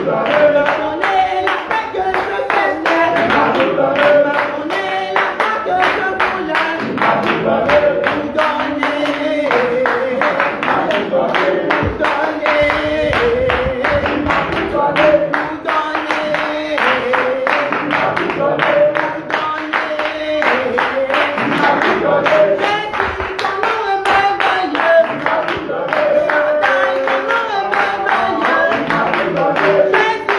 Thank you.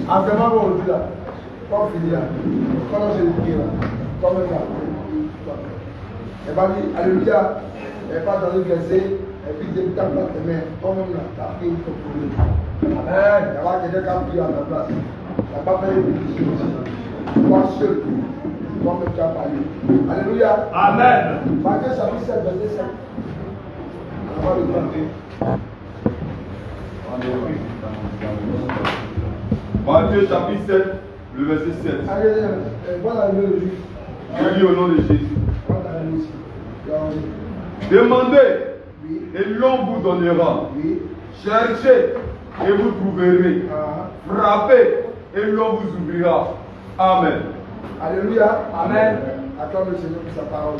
Enseignement aujourd'hui là. Comme finir là. Comment je dis là. Comme là. Elle va dire Alléluia. Elle va dans le verset. Et puis elle tape dans tes mains. Comme là. T'as pris une photo. Amen. Il y a quelqu'un qui a prié à ta place. Il n'a pas fait une pétition aussi. Toi seul. Comme tu as parlé. Alléluia. Amen. Matthieu chapitre 7, verset 7. On va le tenter. Matthieu chapitre 7, le verset 7. Allez, voilà le juif. Je lis au nom de Jésus. Voilà le ici. Demandez Oui. et l'on vous donnera. Oui. Cherchez et vous trouverez. Frappez et l'on vous ouvrira. Amen. Alléluia. Amen. Acclame le Seigneur pour sa parole.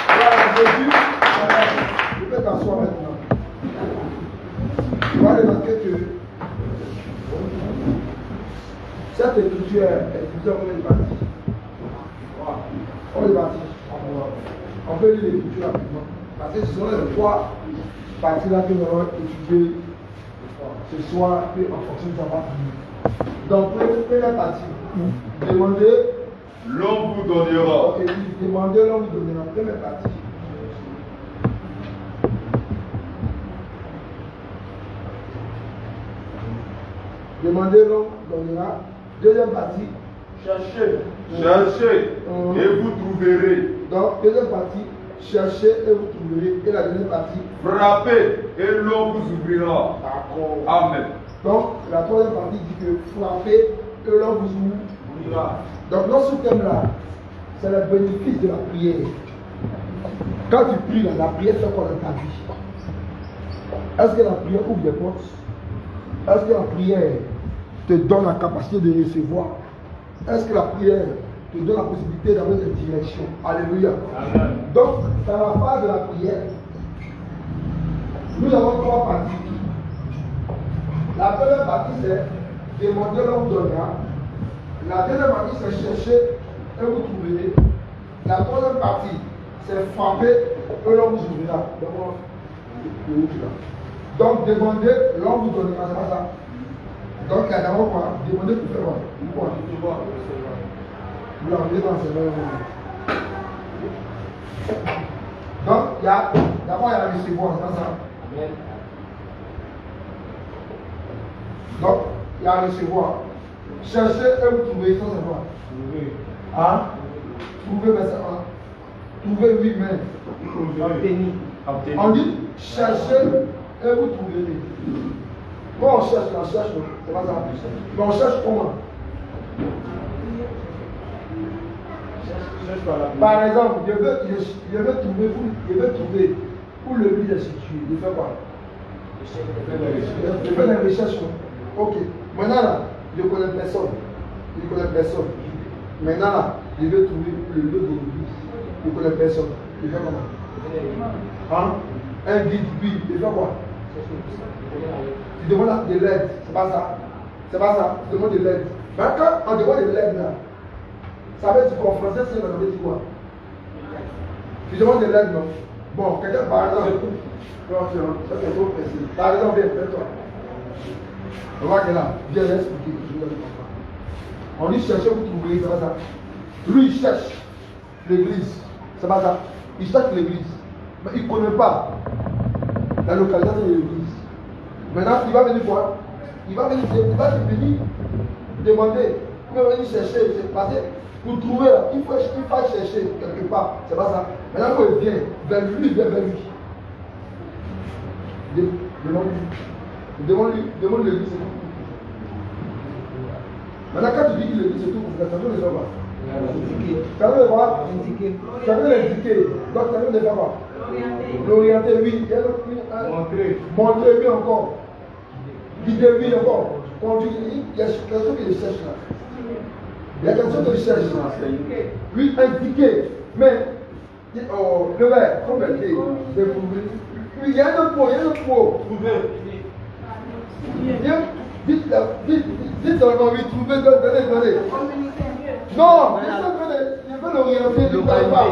Voilà, Jésus. Tu peux t'asseoir maintenant. Tu vas remarquer que cette écriture est plusieurs parties. On est parti. On peut lire l'écriture rapidement. Parce que ce sont les trois parties-là que nous allons étudier ce soir et en fonction de savoir. Donc, première partie. Demandez. L'on vous donnera. Ok, demandez, l'on vous donnera. Première partie. Demandez, l'on vous donnera. Deuxième partie. Cherchez. Cherchez et vous trouverez. Donc, deuxième partie, cherchez et vous trouverez. Et la deuxième partie, Frappez et l'on vous ouvrira. d'accord. Amen. Donc, la troisième partie dit que frappez et l'on vous ouvrira. Donc, dans ce thème-là, c'est le bénéfice de la prière. Quand tu pries, la prière fait quoi dans ta vie? Est-ce que la prière ouvre des portes? Est-ce que la prière te donne la capacité de recevoir? Est-ce que la prière te donne la possibilité d'avoir des directions? Alléluia. Amen. Donc, dans la phase de la prière, nous avons trois parties. La première partie, c'est demander, l'on vous donnera. La deuxième partie, c'est chercher et vous trouverez. La troisième partie, c'est frapper et l'on vous ouvrira. Donc, demandez, l'on vous donnera. C'est pas ça. Donc, il y a d'abord quoi? Demandez pour faire quoi? Vous l'enlevez dans ces mêmes moments. Donc, d'abord, il y a le recevoir, c'est pas ça? Donc, il y a le recevoir. Cherchez et vous trouvez, ça c'est quoi? Hein? Trouvez, verset 1. Trouvez lui-même. On dit cherchez et vous trouverez. Quand on cherche, c'est pas ça. Mais on cherche comment? Par exemple, je veux trouver où le but est situé. Je fais quoi? Je fais des recherches. Ok. Maintenant là, je connais personne. Maintenant là, je veux trouver le lieu de l'église. Je connais personne. Je fais comment? Hein? Un guide, oui. Je fais quoi? Tu demandes de l'aide. C'est pas ça. Tu demandes de l'aide. Mais quand on demande de l'aide là, ça veut dire qu'en français, c'est veut dire quoi? Tu demandes de l'aide, non? Bon, quelqu'un par exemple. Par exemple, viens, fais-toi. On va que là, viens l'expliquer. On dit chercher, vous trouverez, c'est pas ça. Lui, il cherche l'église. C'est pas ça. Il cherche l'église. Mais il ne connaît pas la localisation de l'église. Maintenant, il va venir quoi? Il va venir demander. Il va venir chercher. C'est passé. Pour trouver, il faut chercher quelque part. C'est pas ça. Maintenant, quand il vient vers lui, il vient vers lui. Demande l'église. Maintenant, quand tu dis que l'église c'est tout, ça veut les faire quoi? Ça veut les voir? Ça veut les indiquer. Donc, ça veut les faire quoi? L'orienter, oui. Montrer, oui encore. Guider, oui encore. Conduire, il y a quelque chose qu'il cherche là. Il y a quelque chose qu'il cherche là. Lui, indiquer. Mais, le verre, comme elle dit, il y a un mot, Dites seulement oui, trouvez, donnez. Non, je veux l'orienter, je ne connais pas.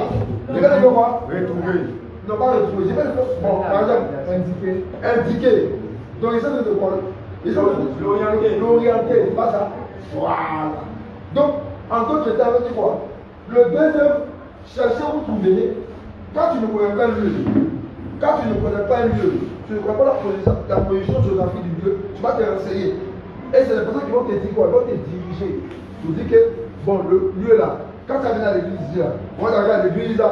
Je vais le voir. Retrouver. Non, pas retrouver, je vais le faire. Bon, par exemple, indiquer. Donc, ils sont de quoi? Ils sont l'orienter, c'est pas ça. Voilà. Donc, en d'autres termes, tu quoi? Le deuxième, chercher où trouver. Quand tu ne connais pas le lieu, tu ne connais pas la position géographique du lieu, tu vas te renseigner. Et c'est les personnes qui vont te dire quoi? Ils vont te diriger. Tu dis que, bon, le lieu là, quand tu viens à l'église là, on va arriver à l'église là,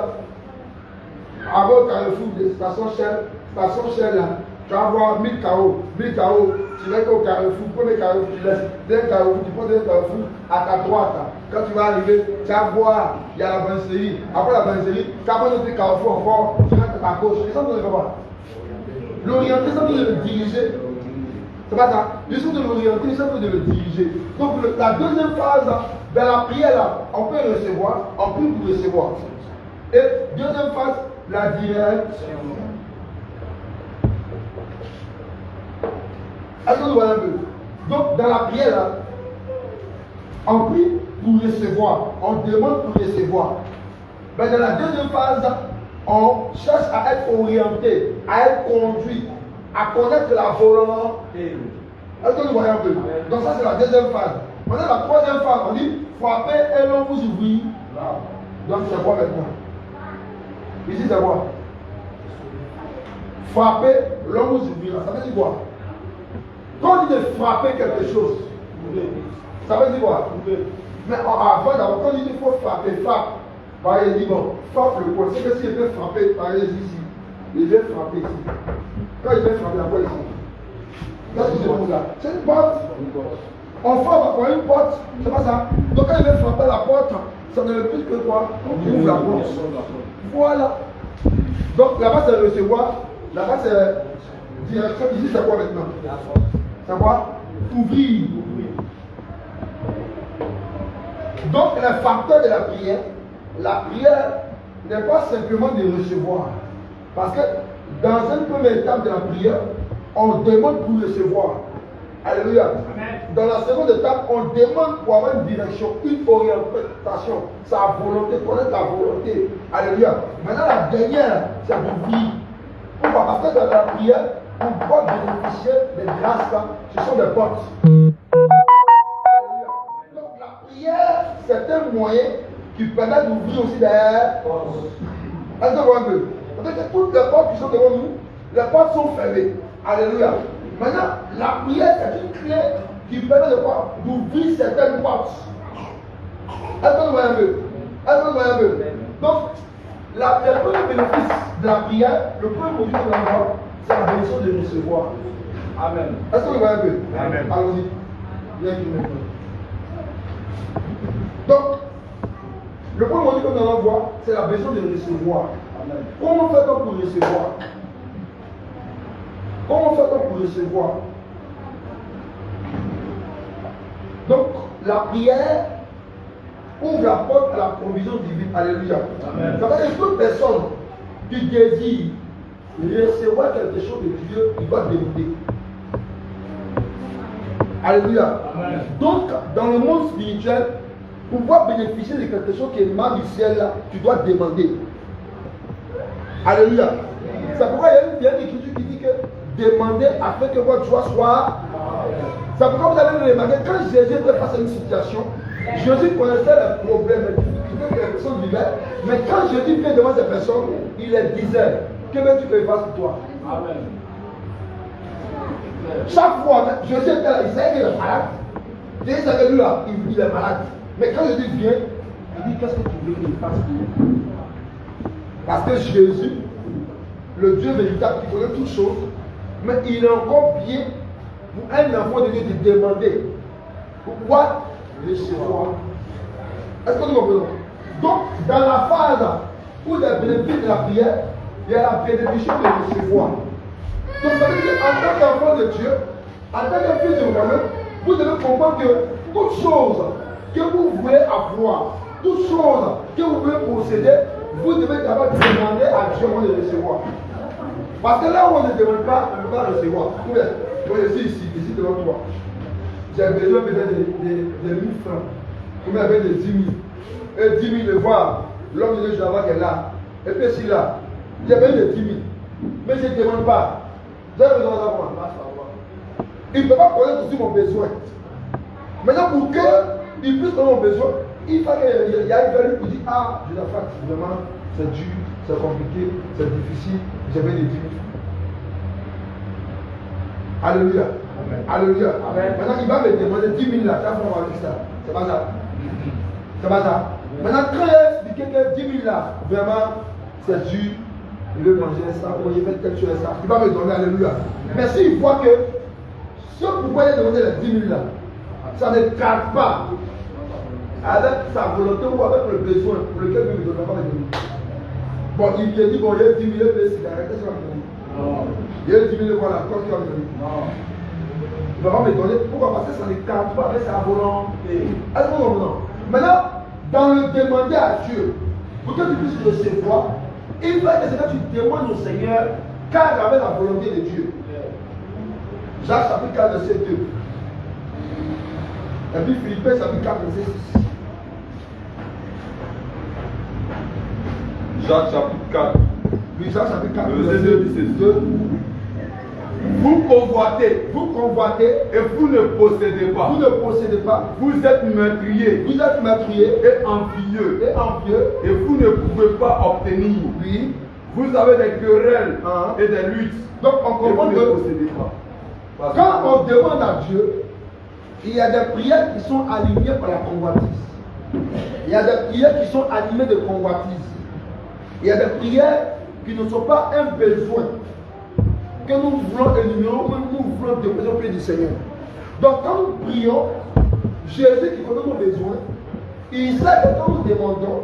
avant le carrefour des stations Shell là, tu vas avoir 1000 carreaux, tu vas au carrefour, premier carrefour, tu laisses, deuxième carrefour, tu prends deuxième carrefour, à ta droite, quand tu vas arriver, tu vas voir, il y a la bannisserie, après la bannisserie, tu vas prendre un petit carrefour encore, tu rentres à ta gauche, c'est ça que vous ne faites pas. L'orienter, ça veut le diriger, c'est pas ça, je suis de l'orienter, ça veut de le diriger. Donc la deuxième phase, dans la prière là, on peut recevoir, on prie pour recevoir. Et deuxième phase, la direction. Est-ce que vous voyez un peu? Donc, dans la prière, là, on prie pour recevoir, on demande pour recevoir. Mais dans la deuxième phase, on cherche à être orienté, à être conduit, à connaître la volonté. Est-ce que vous voyez un peu? Donc, ça, c'est la deuxième phase. Maintenant, la troisième phase, on dit frappez et l'on vous ouvrit. Donc, c'est quoi maintenant? Ici, c'est quoi? Frapper, l'on vous ouvrira. Ça veut dire quoi? Quand on dit de frapper quelque chose, ça veut dire quoi? Mais avant d'abord, quand on dit qu'il faut frapper, frappe. Par exemple, il dit bon, frappe le poing. C'est que s'il veut frapper, par exemple ici, il veut frapper ici. Quand il veut frapper la poing ici, là, c'est une porte. On frappe à une porte, c'est pas ça. Donc quand il veut frapper la porte, ça ne veut plus que quoi? On ouvre la porte. Voilà. Donc là-bas c'est recevoir, là-bas c'est direction. Ici c'est quoi maintenant? C'est quoi? Ouvrir. Donc le facteur de la prière n'est pas simplement de recevoir. Parce que dans une première étape de la prière, on demande pour recevoir. Alléluia. Dans la seconde étape, on demande pour avoir une direction, une orientation, sa volonté, connaître la volonté. Alléluia. Maintenant, la dernière, c'est d'ouvrir. Pourquoi? Parce que dans la prière, pour pouvoir bénéficier des grâces là, ce sont des portes. Alléluia. Donc la prière, c'est un moyen qui permet d'ouvrir aussi des portes. Est-ce que vous voyez un peu? Parce que toutes les portes qui sont devant nous, les portes sont fermées. Alléluia. Maintenant, la prière, c'est une clé qui permet de quoi? D'ouvrir certaines portes. Est-ce que vous voyez un peu? Est-ce que vous voyez un peu? Donc, le premier bénéfice de la prière, le premier module de la voix, c'est la bénédiction de recevoir. Amen. Est-ce que vous voyez un peu? Amen. Allons-y. Viens ici maintenant. Donc, le premier module que nous allons voir, c'est la bénédiction de recevoir. Amen. Comment fait-on pour recevoir? Comment fait-on pour recevoir? Donc, la prière ouvre la porte à la provision divine. Alléluia. Amen. Ça veut dire que toute personne qui désire recevoir quelque chose de Dieu, il va demander. Alléluia. Amen. Donc, dans le monde spirituel, pour pouvoir bénéficier de quelque chose qui émane du ciel, là, tu dois demander. Alléluia. C'est pourquoi il y a une écriture qui dit que demander afin que votre joie soit. C'est pourquoi vous allez le remarquer, quand Jésus était face à une situation, Jésus connaissait les problèmes, les difficultés que les personnes vivaient, mais quand Jésus vient devant ces personnes, il leur disait, que veux-tu que je fasse pour toi? Amen. Chaque fois, Jésus était là, il savait qu'il est malade. Jésus savait lui là, il est malade. Mais quand Jésus vient, il dit, qu'est-ce que tu veux qu'il fasse pour toi? Parce que Jésus, le Dieu véritable qui connaît toutes choses, mais il est encore bien pour un enfant de Dieu de demander. Pourquoi? Recevoir. Est-ce que nous comprenons? Donc, dans la phase où il y a le bénéfice de la prière, il y a la bénédiction de recevoir. Donc, ça veut dire qu'en tant qu'enfant de Dieu, en tant que fils de vous-même, vous devez comprendre que toute chose que vous voulez avoir, toute chose que vous voulez posséder, vous devez d'abord demander à Dieu avant de recevoir. Parce que là où on ne demande pas, on ne peut pas recevoir. Vous voyez ici devant toi. j'ai besoin peut-être de 1000 francs. Vous m'avez de 10 000. Et 10 000 le voir. L'homme de Dieu, je la vois qu'elle est là. Et puis si là, j'ai besoin de 10 000. Mais je ne demande pas. J'ai besoin d'avoir. Il ne peut pas connaître aussi mon besoin. Maintenant, pour qu'il puisse connaître mon besoin, il faut qu'il y ait une valeur qui dit ah, je la fasse. Vraiment, c'est dur, c'est compliqué, c'est difficile. J'ai besoin de 10 000. Alléluia. Amen. Alléluia. Amen. Maintenant, il va me demander 10 000 là. Ça, c'est pas ça. C'est pas ça. Maintenant, quand il a expliqué que 10 000 là, vraiment, c'est dur, il veut manger ça, ou il veut quelque chose ça, il va me donner, alléluia. Mais s'il voit que ce pourquoi il a demandé les 10 000 là, ça ne cadre pas avec sa volonté ou avec le besoin pour lequel il ne me donnera pas les 10 000. Bon, il me dit, bon, il y a 10 000 de cigarettes, qu'est-ce qu'il va me donner? Il y a 10 000 voilà, qu'est-ce qu'il va me donner? Il va pas me donner, pourquoi? Parce que ça ne cadre pas avec sa volonté. Est-ce que vous comprenez? Maintenant, dans le demander à Dieu, pour que tu puisses recevoir, il faut que ce que tu demandes au Seigneur, cadre avec la volonté de Dieu. Jacques chapitre 4, verset 2. Et puis Philippiens chapitre 4, verset 6. Jacques chapitre 4. Oui, Jacques chapitre 4, verset 2. Vous convoitez et vous ne possédez pas. Vous ne possédez pas. Vous êtes meurtriers. Vous êtes meurtriers et envieux. Et vous ne pouvez pas obtenir. Oui. Vous avez des querelles et des luttes. Donc on comprend que quand on demande à Dieu, il y a des prières qui sont alignées par la convoitise. Il y a des prières qui sont animées de convoitise. Il y a des prières qui ne sont pas un besoin que nous voulons énumérer, nous voulons déposer au pied du Seigneur. Donc quand nous prions, Jésus qui connaît nos besoins, il sait que quand nous demandons,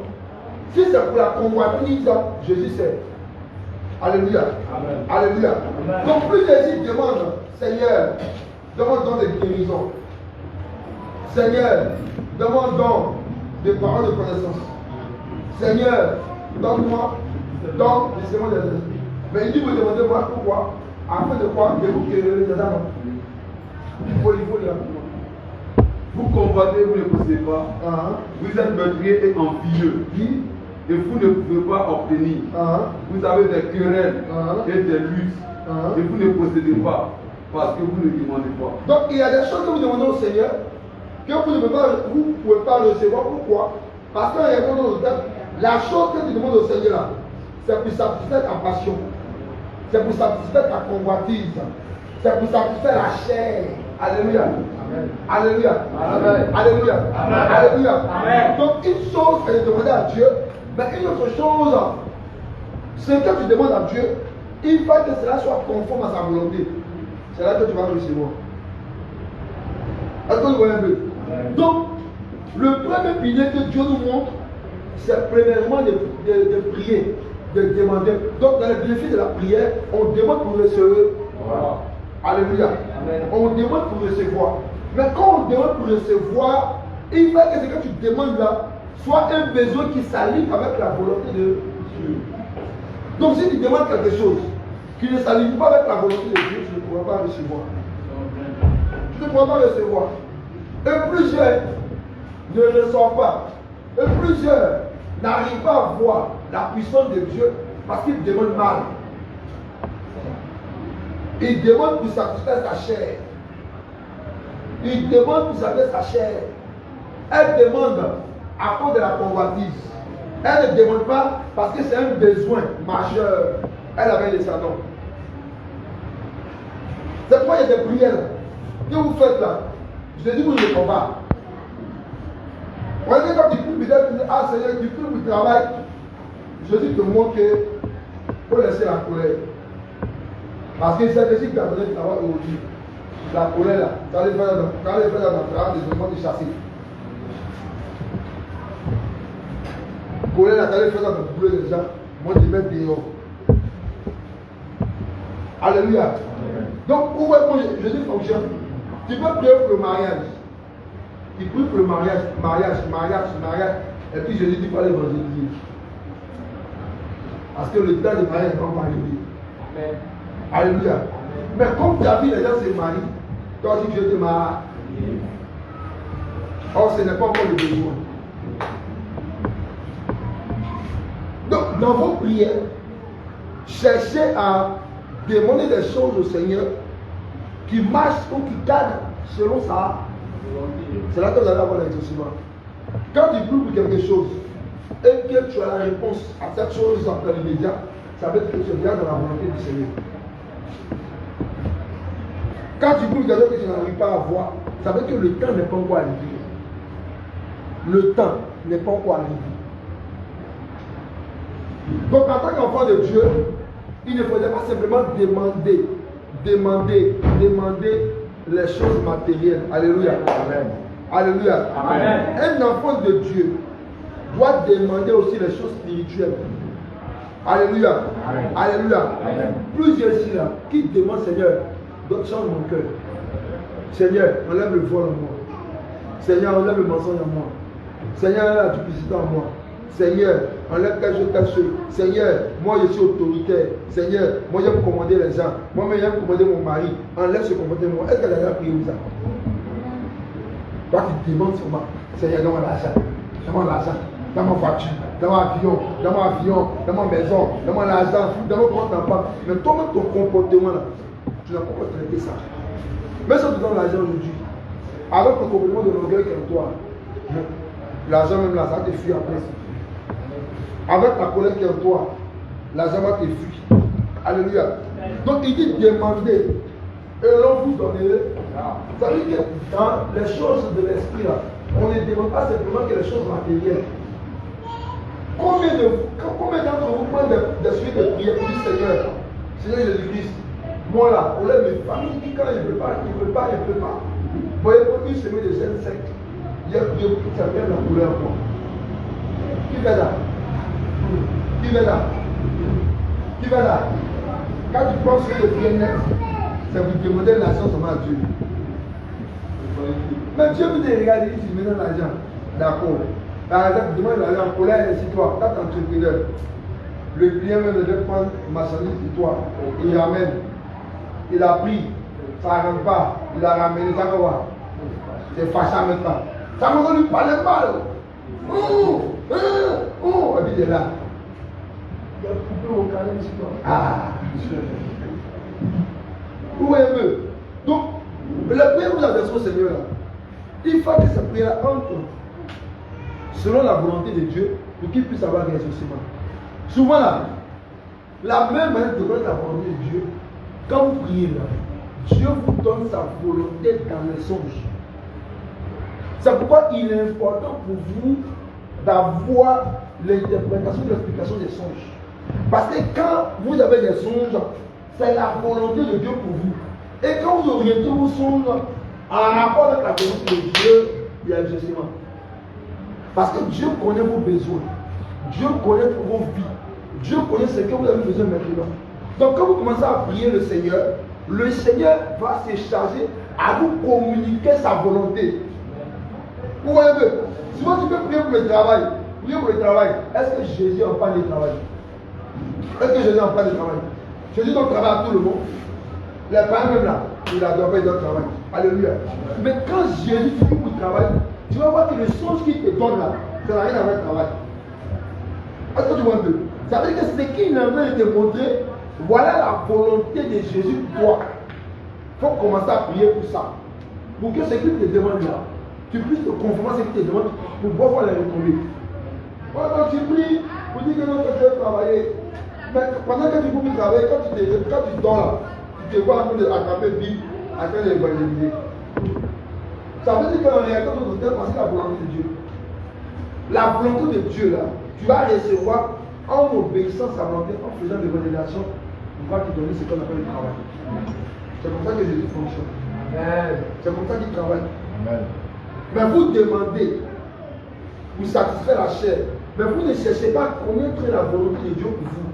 si c'est pour la convoitise, Jésus sait. Alléluia. Amen. Alléluia. Amen. Donc plus Jésus demande, Seigneur, demande-donc des guérisons. Seigneur, demande-donc des paroles de connaissance. Seigneur, donne-moi, donne les semences des esprits. Mais il dit, vous demandez moi pourquoi? Afin de quoi? De vous guérir les âmes. Il faut les rapidement. Vous convoitez, vous ne possédez pas. Vous êtes meurtriers et envieux. Et vous ne pouvez pas obtenir. Vous avez des querelles et des luttes. Et vous ne possédez pas. Parce que vous ne demandez pas. Donc il y a des choses que vous demandez au Seigneur que vous ne pouvez pas recevoir. Pourquoi? Parce qu'il y a quelque chose de la chose que tu demandes au Seigneur, c'est pour satisfaire ta passion. C'est pour satisfaire ta convoitise. C'est pour satisfaire la chair. Alléluia. Amen. Alléluia. Amen. Alléluia. Amen. Alléluia. Amen. Donc une chose, c'est de demander à Dieu. Mais une autre chose, c'est que tu demandes à Dieu, il faut que cela soit conforme à sa volonté. C'est là que tu vas recevoir. Est-ce que vous voyez un peu? Donc, le premier pilier que Dieu nous montre, c'est premièrement de prier, de demander. Donc, dans les bénéfices de la prière, on demande pour recevoir. Alléluia. Amen. On demande pour recevoir. Mais quand on demande pour recevoir, il faut que ce que tu demandes là soit un besoin qui s'aligne avec la volonté de Dieu. Donc, si tu demandes quelque chose qui ne s'aligne pas avec la volonté de Dieu, tu ne pourras pas recevoir. Tu ne pourras pas recevoir. Et plusieurs ne reçoivent pas. Et plusieurs n'arrivent pas à voir la puissance de Dieu parce qu'ils demandent mal. Ils demandent pour satisfaire sa chair. Ils demandent pour satisfaire sa chair. Elles demandent à cause de la convoitise. Elle ne demande pas parce que c'est un besoin majeur. Elle avait les descendants. C'est pourquoi il y a des prières que vous faites là. Je te dis, vous ne le faites pas. Quand tu pries, peut-être, tu dis, ah Seigneur, tu pries pour le travail. Jésus te montre qu'il faut laisser la colère. Parce qu'il sait que si tu as besoin de travail aujourd'hui, la colère là, tu vas aller faire dans le travail des enfants de chasser. Colère là, tu vas aller faire dans le boulot des gens, moi je mets dehors. Alléluia. Amen. Donc, où est-ce que Jésus fonctionne? Tu peux prier pour le mariage. Tu pries pour le mariage. Et puis Jésus dit pas l'évangéliser. Parce que le temps de mariage n'est pas encore arrivé. Alléluia. Mais comme ta vie, les gens se marient, toi aussi Dieu te marie. Or, ce n'est pas encore le besoin. Donc, dans vos prières, cherchez à demander des choses au Seigneur qui marchent ou qui cadrent selon ça. C'est là que vous allez avoir l'exaucement. Quand tu pries pour quelque chose et que tu as la réponse à cette chose dans l'immédiat, ça veut dire que tu es bien dans la volonté du Seigneur. Quand tu pries pour quelque chose que tu n'arrives pas à voir, ça veut dire que le temps n'est pas encore arrivé. Le temps n'est pas encore arrivé. Donc en tant qu'enfant de Dieu, il ne faudrait pas simplement demander les choses matérielles. Alléluia. Amen. Alléluia. Amen. Un enfant de Dieu doit demander aussi les choses spirituelles. Alléluia. Amen. Alléluia. Amen. Plusieurs ici là qui demandent, Seigneur, change mon cœur. Seigneur, enlève le vol en moi. Seigneur, enlève le mensonge en moi. Seigneur, enlève la duplicité en moi. Seigneur, enlève telle chose. Seigneur, moi je suis autoritaire. Seigneur, moi j'aime commander les gens. Moi-même j'aime commander mon mari. Enlève ce comportement. Est-ce qu'elle a déjà prié ça? Toi tu demandes seulement, Seigneur, donne-moi l'argent. Donne-moi l'argent. Dans ma voiture, dans mon avion, dans ma maison, dans l'argent, dans mon compte en banque. Mais toi-même ton comportement là, tu n'as pas encore traité ça. Mais si tu donnes l'argent aujourd'hui, avec ton comportement de l'orgueil qui est en toi, l'argent même là, ça te fuit après. Avec la colère qui est en toi, l'argent va te fuir. Alléluia. Donc il dit demandez et l'on vous donnerait. Ça veut dire que dans les choses de l'esprit là, on ne demande pas simplement que les choses matérielles. Combien d'entre vous prennent des suites de prière pour dire Seigneur Jésus-Christ, moi là, on lève mes familles, qui quand il ne peut pas. Vous voyez, pour une semaine de jeûne sec, il y a ça vient de la couleur en moi. Qui fait là? Qui fait là? Quand tu penses que le bien net, c'est vous demander l'argent seulement à Dieu. Mais Dieu vous dit, regardez, il me donne l'argent. D'accord. Par exemple, tu demandes l'argent, pour là, il est toi, quand tu es entrepreneur, le client même devait prendre marchandise de toi, il ramène. Il a pris, ça ne rentre pas, il a ramené, ça va voir. C'est fâchant maintenant. Ça me donne pas le mal. Et puis il est là. Il a coupé au carré ici. Ah, où est le? Donc, la prière que vous avez au Seigneur là, il faut que cette prière entre selon la volonté de Dieu pour qu'il puisse avoir un exaucement. Souvent là, la même manière de connaître la volonté de Dieu, quand vous priez là, Dieu vous donne sa volonté dans les songes. C'est pourquoi il est important pour vous d'avoir l'interprétation, l'explication des songes. Parce que quand vous avez des songes, c'est la volonté de Dieu pour vous. Et quand vous orientez vos songes en rapport avec la volonté de Dieu, il y a un exaucement. Parce que Dieu connaît vos besoins. Dieu connaît vos vies. Dieu connaît ce que vous avez besoin maintenant. Donc quand vous commencez à prier le Seigneur va se charger à vous communiquer sa volonté. Vous voyez, souvent tu peux prier pour le travail. Prier pour le travail. Est-ce que Jésus en parle du travail? Est-ce que Jésus en parle du travail? Jésus donne travail à tout le monde. Les parents même là, il adore pas, il donne travail. Alléluia. Mais quand Jésus dit pour le travail, tu vas voir que le songe qu'il te donne là, ça n'a rien à voir avec le travail. Est-ce que tu vois un peu? Ça veut dire que ce qu'il est en train de te montrer, voilà la volonté de Jésus pour toi. Il faut commencer à prier pour ça. Pour que ce qu'il te demande là, tu puisses te conformer à ce qu'il te demande pour pouvoir les retrouver. Quand tu pries, pour dire que non, tu veux travailler. Mais pendant que tu peux travailler, quand tu dors là, tu te vois en train d'attraper le Bible, en train d'évangéliser. Ça veut dire qu'en réalité, tu dois penser la volonté de Dieu. La volonté de Dieu là, tu vas recevoir en obéissant à sa volonté, en faisant l'évangélisation, il va te donner ce qu'on appelle le travail. C'est comme ça que Jésus fonctionne. C'est comme ça qu'il travaille. Amen. Mais vous demandez, vous satisfaites la chair, mais vous ne cherchez pas à connaître la volonté de Dieu pour vous.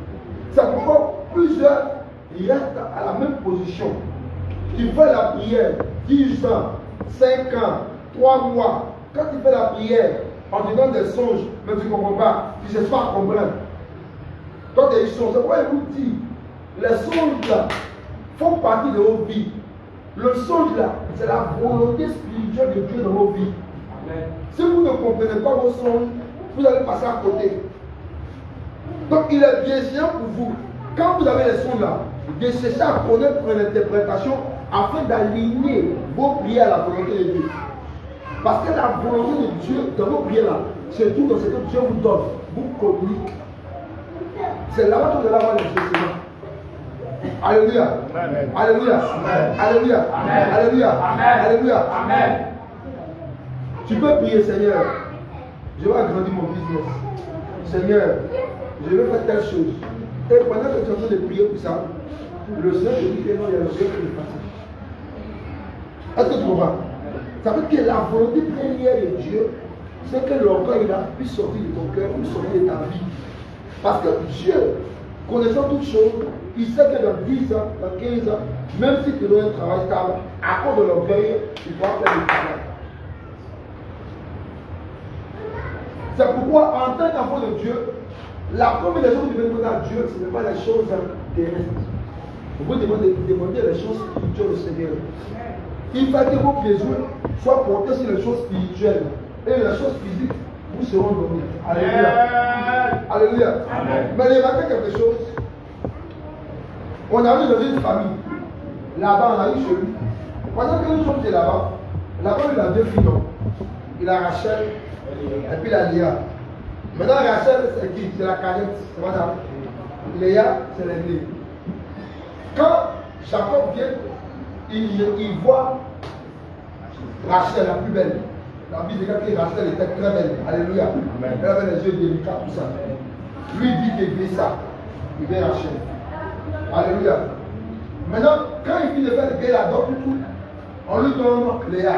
C'est pourquoi plusieurs restent à la même position. Tu fais la prière 10 ans, 5 ans, 3 mois. Quand tu fais la prière, on te donne des songes, mais tu ne comprends pas. Tu ne cherches pas à comprendre. Toi, tu as eu songe. C'est pourquoi il vous dit, les songes là font partie de vos vies. Le songe là, c'est la volonté spirituelle de Dieu dans vos vies. Si vous ne comprenez pas vos songes, vous allez passer à côté. Donc il est bien pour vous, quand vous avez les songes là, de chercher à connaître l'interprétation afin d'aligner vos prières à la volonté de Dieu. Parce que la volonté de Dieu dans vos prières là, c'est tout dans ce que Dieu vous donne, vous communique. C'est là-bas que vous allez avoir les enseignements. Alléluia. Amen. Alléluia. Amen. Alléluia. Amen. Alléluia. Amen. Alléluia. Amen. Tu peux prier, Seigneur. Je vais agrandir mon business. Seigneur, je vais faire telle chose. Et pendant que tu es en train de prier pour ça, le Seigneur te dit que non, il y a le Seigneur qui le fasse. Est-ce que tu comprends? Ça veut dire que la volonté première de Dieu, c'est que l'orgueil puisse sortir de ton cœur, puisse sortir de ta vie. Parce que Dieu, connaissant toutes choses, il sait que dans 10 ans, dans 15 ans, même si tu dois un travail stable, à cause de l'orgueil, tu dois faire le travail. C'est pourquoi, en tant qu'enfant de Dieu, la première des choses que tu veux demander à Dieu, ce n'est pas les choses terrestres. Vous pouvez demander les choses spirituelles au Seigneur. Il faut que vos besoins soient portés sur les choses spirituelles. Et les choses physiques vous seront données. Alléluia. Alléluia. Amen. Mais remarquez quelque chose. On arrive dans une famille. Là-bas, on arrive chez lui. Pendant que nous sommes là-bas, il a deux filles. Il a Rachel et puis il a Léa. Maintenant, Rachel, c'est qui? C'est la cadette. C'est madame. Léa, c'est l'aînée. Quand Jacob vient, il voit Rachel, la plus belle. La Bible dit que Rachel était très belle. Alléluia. Amen. Elle avait les yeux délicats, tout ça. Lui dit qu'il veut ça. Il veut Rachel. Alléluia. Maintenant, quand il finit de faire le gars, la dot, on lui donne Léa.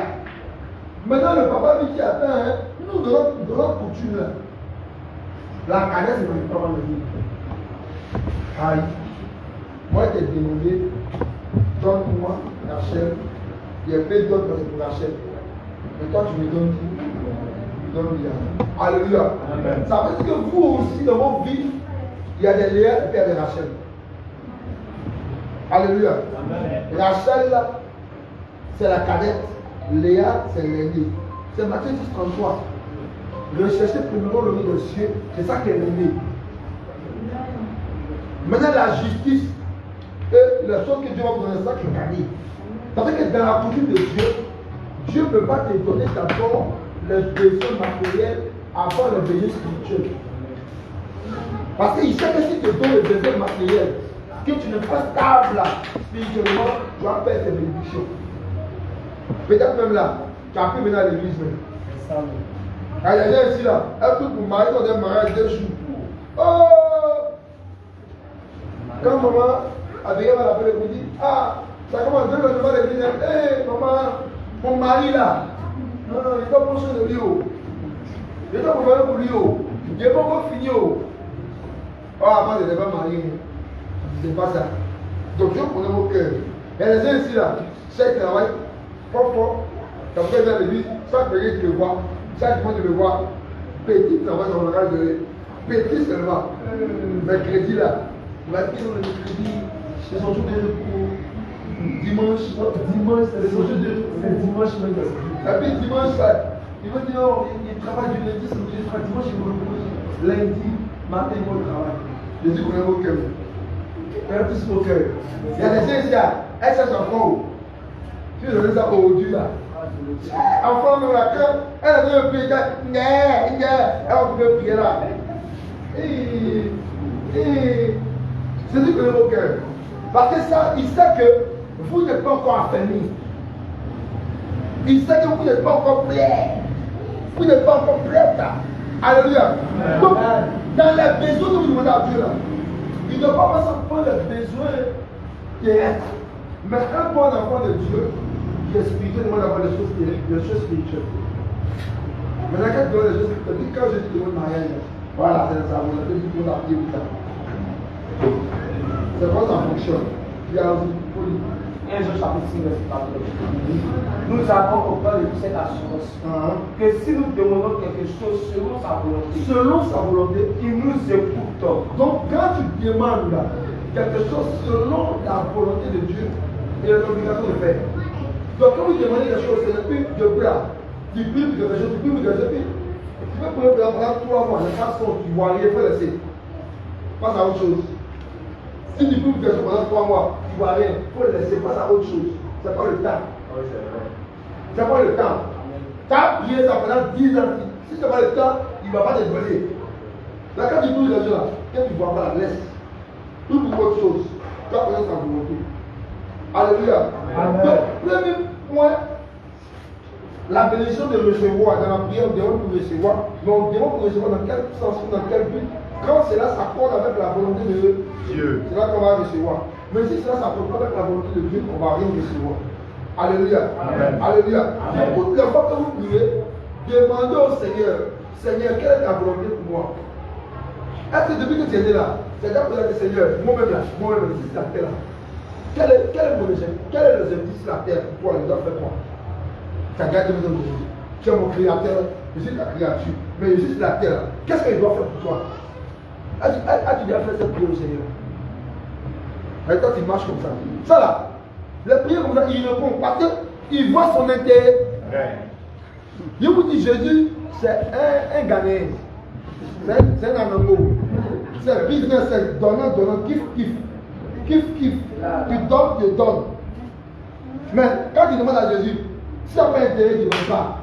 Maintenant, le papa lui dit, attends, hein, nous de notre coutume, là, la cadette, c'est le papa le dit. Aïe. Moi, je t'ai demandé, donne-moi Rachel. Il y a plein d'autres pour Rachel. Mais toi, tu me donnes tout. Tu me donnes Léa. Alléluia. Amen. Ça veut dire que vous aussi, dans vos vies, il y a des Léa et puis il y a des Rachel. Alléluia. Amen. Rachel, c'est la cadette. Léa, c'est l'aînée. C'est Matthieu 10:33. Recherchez premièrement le nom de Dieu. C'est ça qui est l'aîné. Maintenant, la justice et les choses que Dieu va vous donner, c'est ça qui est gagné. Parce que dans la coutume de Dieu, Dieu ne peut pas te donner d'abord les besoins matériels avant les besoins spirituels. Parce qu'il sait que si tu te donnes les besoins matériels, que tu n'es pas stable spirituellement, tu vas perdre tes bénédictions. Peut-être même là, tu as pu venir à l'église même. Il y a des gens ici là, un truc pour marier dans un mariage 2 jours. Oh! Quand maman Abigail va l'appeler pour dire, ah, ça commence de le devant l'église. Hé, maman, mon mari là, non, il doit prendre soin de lui. Il doit préparer pour lui. Il n'est pas encore fini. Oh, avant de ne pas marier. C'est pas ça. Donc Dieu connaît vos cœurs. Et les gens ici là, chaque travail, fort, quand vous êtes dans l'église, chaque période tu le vois, chaque fois tu le vois, petit travail dans le rang de petit seulement. Mercredi là, il va dire le mercredi, c'est son jour de repos. Dimanche, c'est son jour de dimanche. Et puis dimanche, il va dire, oh, il travaille du lundi, dimanche, il me repose. Lundi, matin, il va au travail. Jésus connaît vos cœurs. Il plus vos cœurs. Il y a des gens ici, elles cherchent enfant. Tu donnes ça au Dieu là. Enfant, nous la cœur, elle a dit le prier, elle va pouvoir prier là. C'est Dieu connaît vos cœurs. Parce que ça, il sait que vous n'êtes pas encore affermis. Il sait que vous n'êtes pas encore prêts. Vous n'êtes pas encore prêts. Alléluia. Donc, dans les besoins que vous demandez à Dieu là, il ne doit pas seulement prendre les besoins terrestres. Mais un bon enfant de Dieu, qui est spirituel, demande d'avoir les choses spirituelles. Maintenant, quand tu dois les choses spirituelles, quand je te demande mariage, voilà, c'est ça, on a fait du tout la vie ou ça. C'est comment ça fonctionne. Il y a une politique. 1 Jean chapitre 6, verset 14. Nous avons auprès de cette assurance que si nous demandons quelque chose selon sa volonté, il nous écoute. Donc quand tu demandes quelque chose selon la volonté de Dieu, il y a l'obligation de faire. Donc quand vous demandez quelque chose, ce n'est plus de bras. Tu pries pour quelque chose, tu pries pour quelque chose, tu peux prier pendant 3 mois, les façons, tu vois rien, il faut laisser. Passe à autre chose. Si tu pries pour quelque chose pendant 3 mois, tu vois rien, il faut laisser, passe à autre chose. C'est pas le temps. C'est pas le temps. Tu as prié ça pendant 10 ans. Si tu n'as pas le temps, il ne va pas te donner. Là, quand tu pries les gens là, quand tu ne vois pas, laisse. Tout pour autre chose. Tu vas connaître sa volonté. Alléluia. Donc, premier point, la bénédiction de recevoir dans la prière, on demande pour recevoir. Mais on demande pour recevoir dans quel sens, dans quel but. Quand cela s'accorde avec la volonté de Dieu, c'est là qu'on va recevoir. Mais si cela s'accorde pas avec la volonté de Dieu, on ne va rien recevoir. Alléluia. Amen. Alléluia. Amen. Toutes les fois que vous priez, demandez au Seigneur, Seigneur, quelle est ta volonté pour moi? Est-ce que depuis que tu étais là, c'est déjà posé à Seigneur, moi-même là, moi-même, si c'est la terre là, quel est mon objectif? Quel est l'objectif sur la terre pour toi? Je dois faire quoi? Tu as gardé mes objectifs. Tu es mon créateur, je suis ta créature. Mais je suis sur la terre là. Qu'est-ce que je dois faire pour toi? As-tu déjà fait cette prière au Seigneur? Et toi, tu marches comme ça. Ça là, les prières comme ça, il répond parce qu'il voit son intérêt. Je vous dis, Jésus, c'est un Ghanéen. C'est un Anango. C'est business, c'est donnant, donnant, kiff. Tu donnes. Mais quand tu demandes à Jésus, si tu n'as pas intérêt, tu ne donnes pas.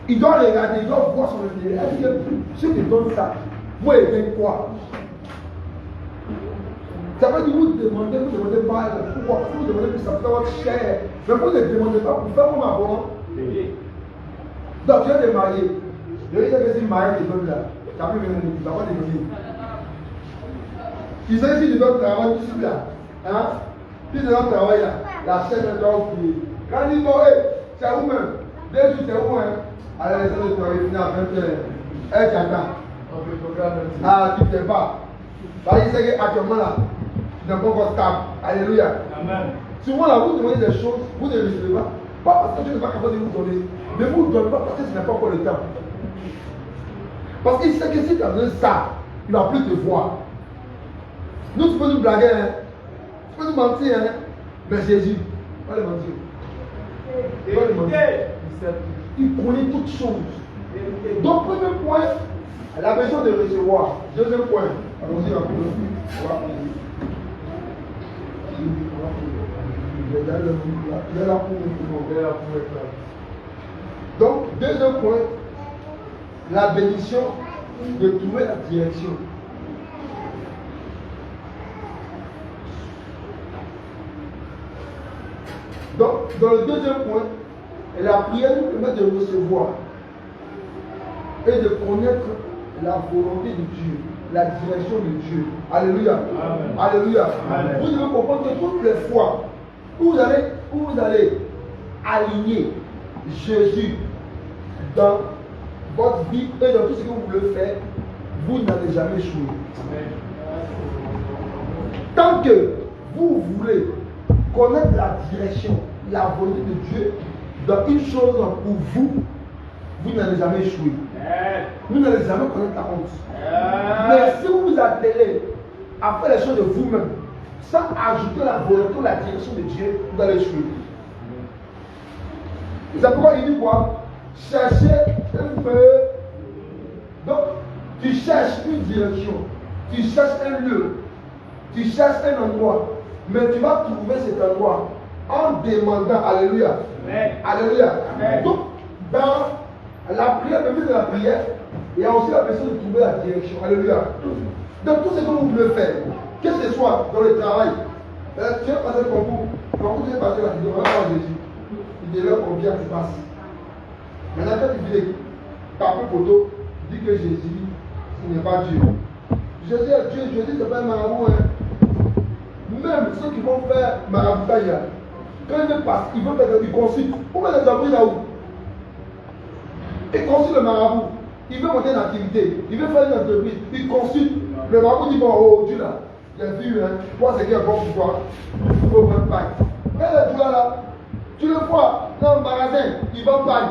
Il doit regarder, il doit voir son intérêt. Il dit, si tu donnes ça, moi, il vient quoi? Ça veut dire vous demandez pas pourquoi vous demandez que ça fait votre cher. Mais vous ne demandez pas pour faire comme avant. Donc je vais marier. Je vais dire que si marié qui donne là, tu n'as plus venir, tu ne vas pas démontrer. Tu sais si tu donnes travail, tu suis là. Hein? Si tu donnes travail là, la chaîne doit oublier. Quand il dit bon, c'est vous-même. 2 jours c'est vous, hein? Alors les autres travaillent finir à 20h. Ah, tu ne sais pas. Parce que c'est qu'actuellement là, tu n'es pas encore stable. Alléluia. Amen. Souvent là, vous demandez des choses, vous ne recevez pas. Pas parce que Dieu n'est pas capable de vous donner. Mais vous ne donnez pas parce que ce n'est pas encore le temps. Parce qu'il sait que si tu as donné ça, il ne va plus te voir. Nous, tu peux nous blaguer, hein? Tu peux nous mentir, hein? Mais Jésus, pas le mentir. Pas le mentir. Il connaît toutes choses. Donc, premier point, la besoin de recevoir. Deuxième point, allons-y un peu. Donc, deuxième point, la bénédiction de trouver la direction. Donc, dans le deuxième point, la prière nous permet de recevoir et de connaître la volonté de Dieu, la direction de Dieu. Alléluia. Amen. Alléluia. Amen. Vous devez comprendre que toutes les fois où vous allez aligner Jésus dans votre vie et dans tout ce que vous voulez faire, vous n'allez jamais échouer. Tant que vous voulez connaître la direction, la volonté de Dieu dans une chose pour vous, vous n'allez jamais échouer. Vous n'allez jamais connaître la honte. Mais si vous vous attelez à faire les choses de vous-même, sans ajouter la volonté ou la direction de Dieu, vous allez échouer. C'est pourquoi il dit quoi? Cherchez un peu. Donc, tu cherches une direction, tu cherches un lieu, tu cherches un endroit, mais tu vas trouver cet endroit en demandant. Alléluia. Amen. Alléluia. Amen. Donc, dans la prière, le but de la prière, il y a aussi la besoin de trouver la direction. Alléluia. Dans tout ce que vous voulez faire, que ce soit dans le travail, tu as passé le concours, tu as passé la vidéo, on va voir Jésus. Il devait combien tu passes. Maintenant, quand tu fais ta photo, tu dis que Jésus, ce n'est pas Dieu. Jésus est Dieu, Jésus c'est pas un marabout. Hein. Même ceux qui vont faire maraboutage, quand ils passent, ils vont faire du consulte. Pourquoi les abris là où? Ils consultent le marabout. Il veut monter une activité, il veut faire une entreprise, il consulte. Le marabout dit bon, oh Dieu là, j'ai vu, hein, toi c'est qui est bon pour toi. Il faut prendre paille. Mais le Dieu là, tu le vois dans le magasin, il vend paille.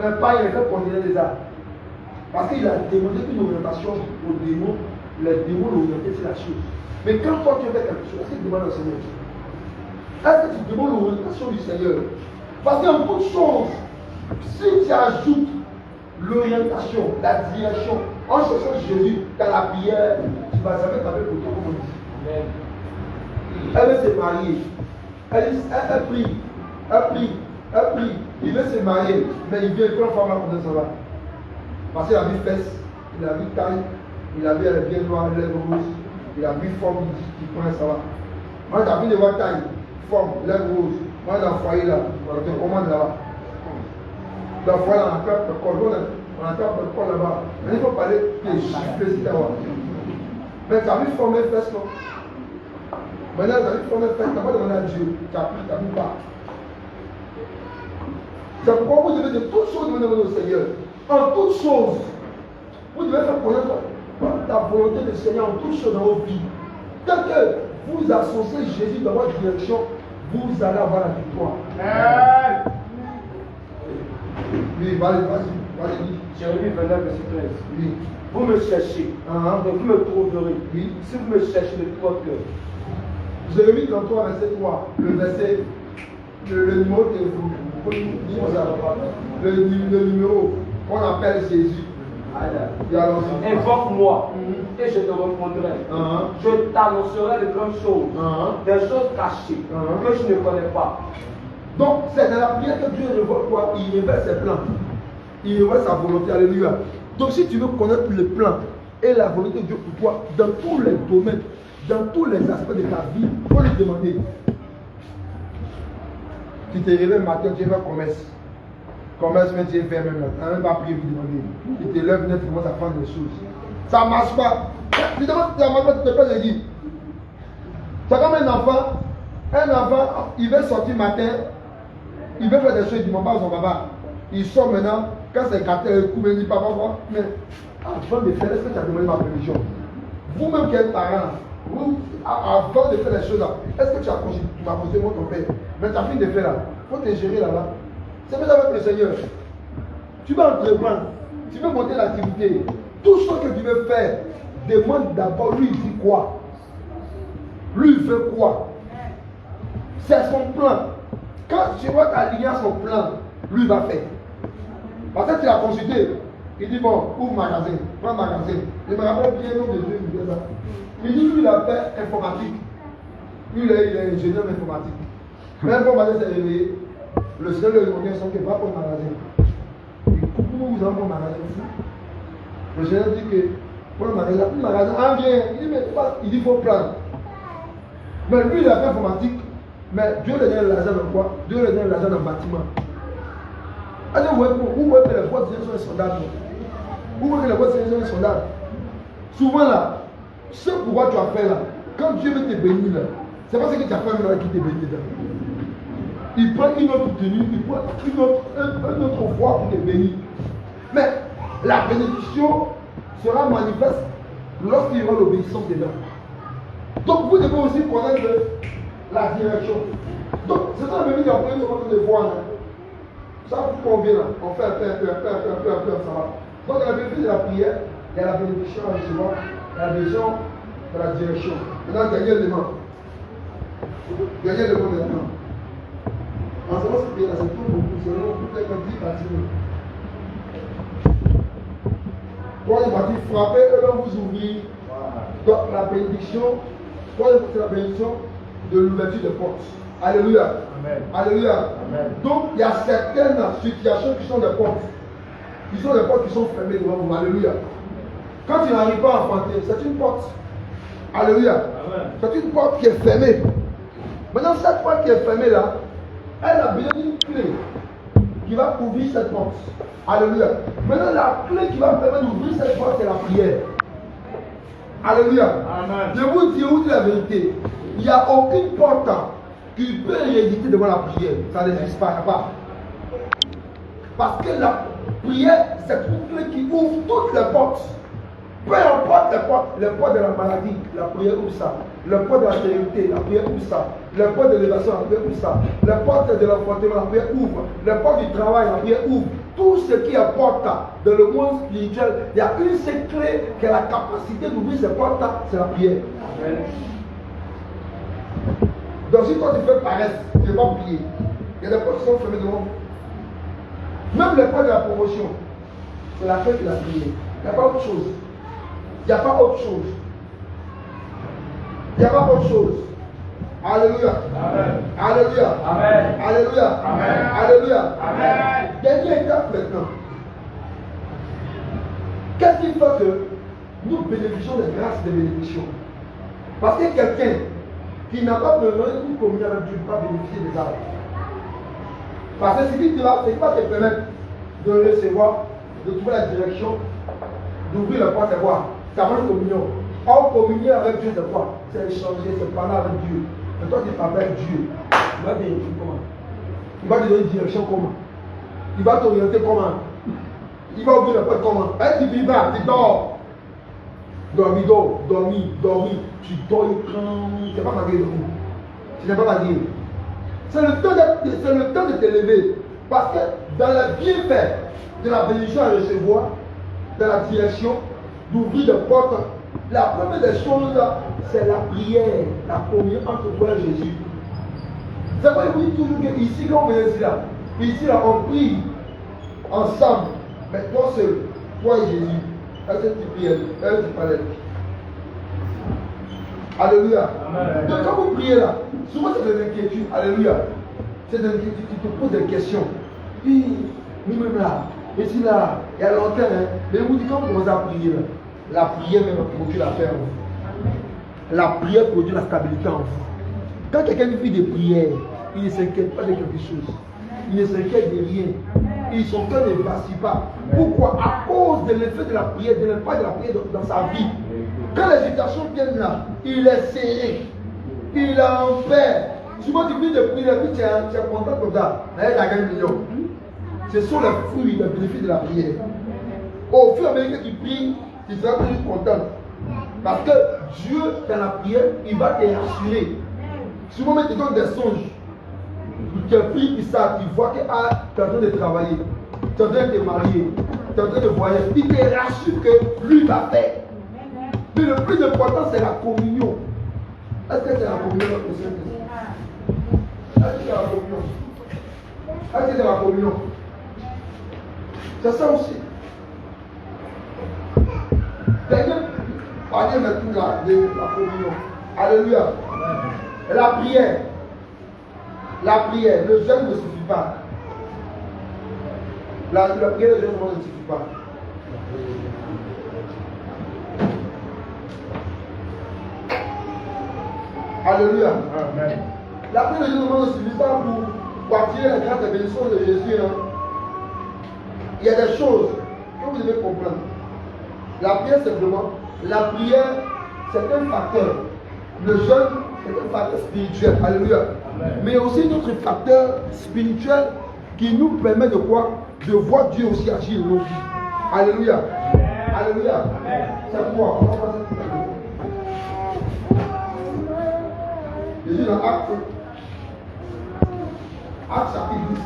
Mais paille, il fait considérer les arts. Parce qu'il a demandé une orientation aux démons, les démons l'orienter sur la chose. Mais quand toi tu fais quelque chose, est-ce que tu demandes au Seigneur? Est-ce que tu demandes l'orientation du Seigneur? Parce qu'il y a beaucoup de choses. Si tu ajoutes l'orientation, la direction, en cherchant Jésus dans la prière, tu ne vas jamais t'appeler pour toi, comme on dit. Elle veut se marier. Elle prie. Il veut se marier, mais il vient prendre femme là, comment ça va? Parce qu'il a vu fesse, il a vu taille, il a vu elle est bien noire, lèvres roses, il a vu forme, il prend ça va. Moi, j'ai vu de voir taille, forme, lèvres roses. Moi, dans le foyer là, on te commande là-bas. Dans le foyer, on attrape le col, on attrape le col là-bas. Mais il faut parler des chiffres, c'est d'avoir. Mais tu as vu former fesse, non? Maintenant, tu as vu former fesse, tu n'as pas demandé à Dieu, tu as pris, tu n'as vu pas. C'est pourquoi vous devez de toutes choses demander au Seigneur. En toutes choses, vous devez faire connaître la volonté du Seigneur en toutes choses dans vos vies. Dès que vous associez Jésus dans votre direction, vous allez avoir la victoire. Oui, vas-y. Jérémie 29, verset 13. Oui. Vous me cherchez, et vous me trouverez. Oui. Si vous me cherchez de tout votre cœur. Jérémie 33, verset 3. Le numéro de le numéro qu'on appelle Jésus. Invoque-moi et je te répondrai. Je t'annoncerai de grandes choses, des choses cachées que je ne connais pas. Donc, c'est dans la prière que Dieu révèle quoi? Il révèle ses plans. Il révèle sa volonté. Alléluia. Donc, si tu veux connaître le plan et la volonté de Dieu pour toi, dans tous les domaines, dans tous les aspects de ta vie, il faut lui demander. Tu te réveilles le matin, tu vas commerce. Commerce, mais tu es fait même là. Tu n'as même pas prié, lui demander. Tu te lèves, tu commences à prendre des choses. Ça ne marche pas. Tu demandes, ça ne marche pas, tu te fais le dire. C'est comme un enfant, il veut sortir le matin, il veut faire des choses, il dit, mon papa, son papa. Il sort maintenant, quand c'est écarté, il coupe, il dit, papa, mais avant de faire, est-ce que tu as demandé ma permission? Vous-même qui êtes parent, vous, avant de faire les choses là, est-ce que tu m'as posé mon ton père? Mais tu as fini de faire là, il faut te gérer là-bas. C'est même avec le Seigneur. Tu vas entreprendre, tu veux monter l'activité. Tout ce que tu veux faire, demande d'abord, lui il dit quoi? Lui il veut quoi? C'est son plan. Quand tu vas t'aligner à son plan, lui va faire. Parce que tu l'as consulté. Il dit bon, ouvre magasin, prends magasin. Je me rappelle bien le nom de Dieu, il dit ça. Il dit lui il a fait informatique. Lui il est ingénieur informatique. Mais l'informatique s'est réveillé. Le Seigneur lui a demandé son qu'il va pour le magasin. Il coupe nous vous allez pour le magasin aussi. Le Seigneur dit que pour le magasin, ah bien, il dit mais il dit il faut prendre. Mais lui il a fait informatique. Mais Dieu lui donne l'argent dans quoi? Dieu lui donne l'argent dans le bâtiment. Allez, vous voyez que les voies sont des soldats. Vous voyez que les voies sont des soldats. Souvent là, ce pourquoi tu as fait là, quand Dieu veut te bénir là, c'est pas ce que tu as fait là qui te bénit là. Il prend une autre tenue, il prend une autre voie pour te bénir. Mais la bénédiction sera manifeste lorsqu'il y aura l'obéissance des hommes. Donc vous devez aussi connaître la direction. Donc c'est ça le but d'apprendre sur votre devoir. Ça vous convient là. On fait un peu, ça va. Donc dans la bénédiction de la prière, il y a la bénédiction à recevoir, la bénédiction de la direction. Maintenant, dernier élément. Dernier élément maintenant. En ce moment, c'est bien, c'est tout beaucoup, c'est long, tout est comme 10 bâtiments. Troisième partie, frapper et l'on vous ouvrir. Donc la bénédiction, troisième partie, la bénédiction de l'ouverture des portes. Alléluia. Amen. Alléluia. Amen. Donc il y a certaines situations qui sont des portes. Qui sont des portes qui sont fermées devant vous. Alléluia. Quand tu n'arrives pas à enfanter, c'est une porte. Alléluia. C'est une porte qui est fermée. Maintenant, cette porte qui est fermée là, elle a besoin d'une clé qui va ouvrir cette porte. Alléluia. Maintenant, la clé qui va permettre d'ouvrir cette porte, c'est la prière. Alléluia. Amen. Je vous dis la vérité. Il n'y a aucune porte qui peut résister devant la prière. Ça n'existe pas. Parce que la prière, c'est une clé qui ouvre toutes les portes. Peu importe les portes de la maladie, la prière ouvre ça. Les portes de la stérilité, la prière ouvre ça. Les portes de l'élévation, la prière ouvre ça. Les portes de l'enfantement, la prière ouvre. Les portes du travail, la prière ouvre. Tout ce qui est porte dans le monde spirituel, il y a une seule clé qui a la capacité d'ouvrir ces portes, c'est la prière. Amen. Donc si toi tu fais paresse, tu ne vas pas prier. Il y a des portes qui sont fermées devant vous. Même les points de la promotion, c'est la fête de la prière. Il n'y a pas autre chose. Il n'y a pas autre chose. Il n'y a pas autre chose. Alléluia. Amen. Alléluia. Amen. Alléluia. Amen. Alléluia. Amen. Dernière étape maintenant. Qu'est-ce qui fait que nous bénéficions des grâces des bénédictions? Parce que quelqu'un qui n'a pas besoin de communier avec Dieu ne peut pas bénéficier des arts. Parce que ce qui va te permettre de recevoir, de trouver la direction, d'ouvrir la porte, c'est quoi? Ta bonne communion. Or, communier avec Dieu, c'est quoi? C'est échanger, c'est parler avec Dieu. Et toi, tu parles avec Dieu. Il va te dire comment? Il va te donner une direction comment? Il va t'orienter comment? Il va ouvrir la porte comment? Tu vis pas, tu dors. Dormi, tu dors, tu n'es pas fatigué de vous. Tu n'es pas fatigué. C'est le temps de te lever. Parce que dans la bienfait de la bénédiction à recevoir, dans la direction, d'ouvrir des portes, la première des choses, c'est la prière, la communion entre toi et Jésus. C'est pourquoi il vous dit toujours qu'ici, quand on vient ici, là, on prie ensemble, mais toi seul, toi et Jésus. Est-ce que tu pries? Est-ce que tu parles? Alléluia. Amen. Donc quand vous priez là, souvent c'est des inquiétudes. Alléluia. C'est des inquiétudes, tu te poses des questions. Puis, nous-mêmes là, et si là, il y a longtemps, hein, mais vous dites quand vous commencez à prier là, la prière même produit la paix en vous. La prière produit la stabilité en vous. Quand quelqu'un vit des prières, il ne s'inquiète pas de quelque chose. Il ne s'inquiète de rien. Et son cœur ne vacille pas. Pourquoi? À cause de l'effet de la prière, de l'impact de la prière dans sa vie. Quand les situations viennent là, il est serré. Il est en paix. Souvent tu vis de prière, puis tu es content comme ça. Mais il y a 1 million. Ce sont les fruits, les bénéfices de la prière. Au fur et à mesure que tu pries, tu seras plus content. Parce que Dieu, dans la prière, il va te rassurer. Souvent, il te donne des songes. Tu pries, puis ça, tu vois que tu es en train de travailler, tu es en train de te marier, tu es en train de voyager. Il te rassure que lui va faire. Mais le plus important, c'est la communion. Est-ce que c'est la communion, monsieur? Est-ce que c'est la communion? Est-ce que c'est la communion? C'est ça aussi. Parlez maintenant de la communion. Alléluia. La prière. La prière, le jeûne ne suffit pas. La prière, le jeûne ne suffit pas. Alléluia. Amen. La prière, le jeûne ne suffit pas pour attirer la grâce et la bénédiction de Jésus. Hein. Il y a des choses que vous devez comprendre. La prière, simplement, la prière, c'est un facteur. Le jeûne, c'est un facteur spirituel. Alléluia. Amen. Mais aussi notre facteur spirituel qui nous permet de quoi? De voir Dieu aussi agir dans nos vies. Alléluia. Amen. Alléluia. Amen. C'est pourquoi on va passer tout à l'heure. Jésus dans Actes chapitre 10.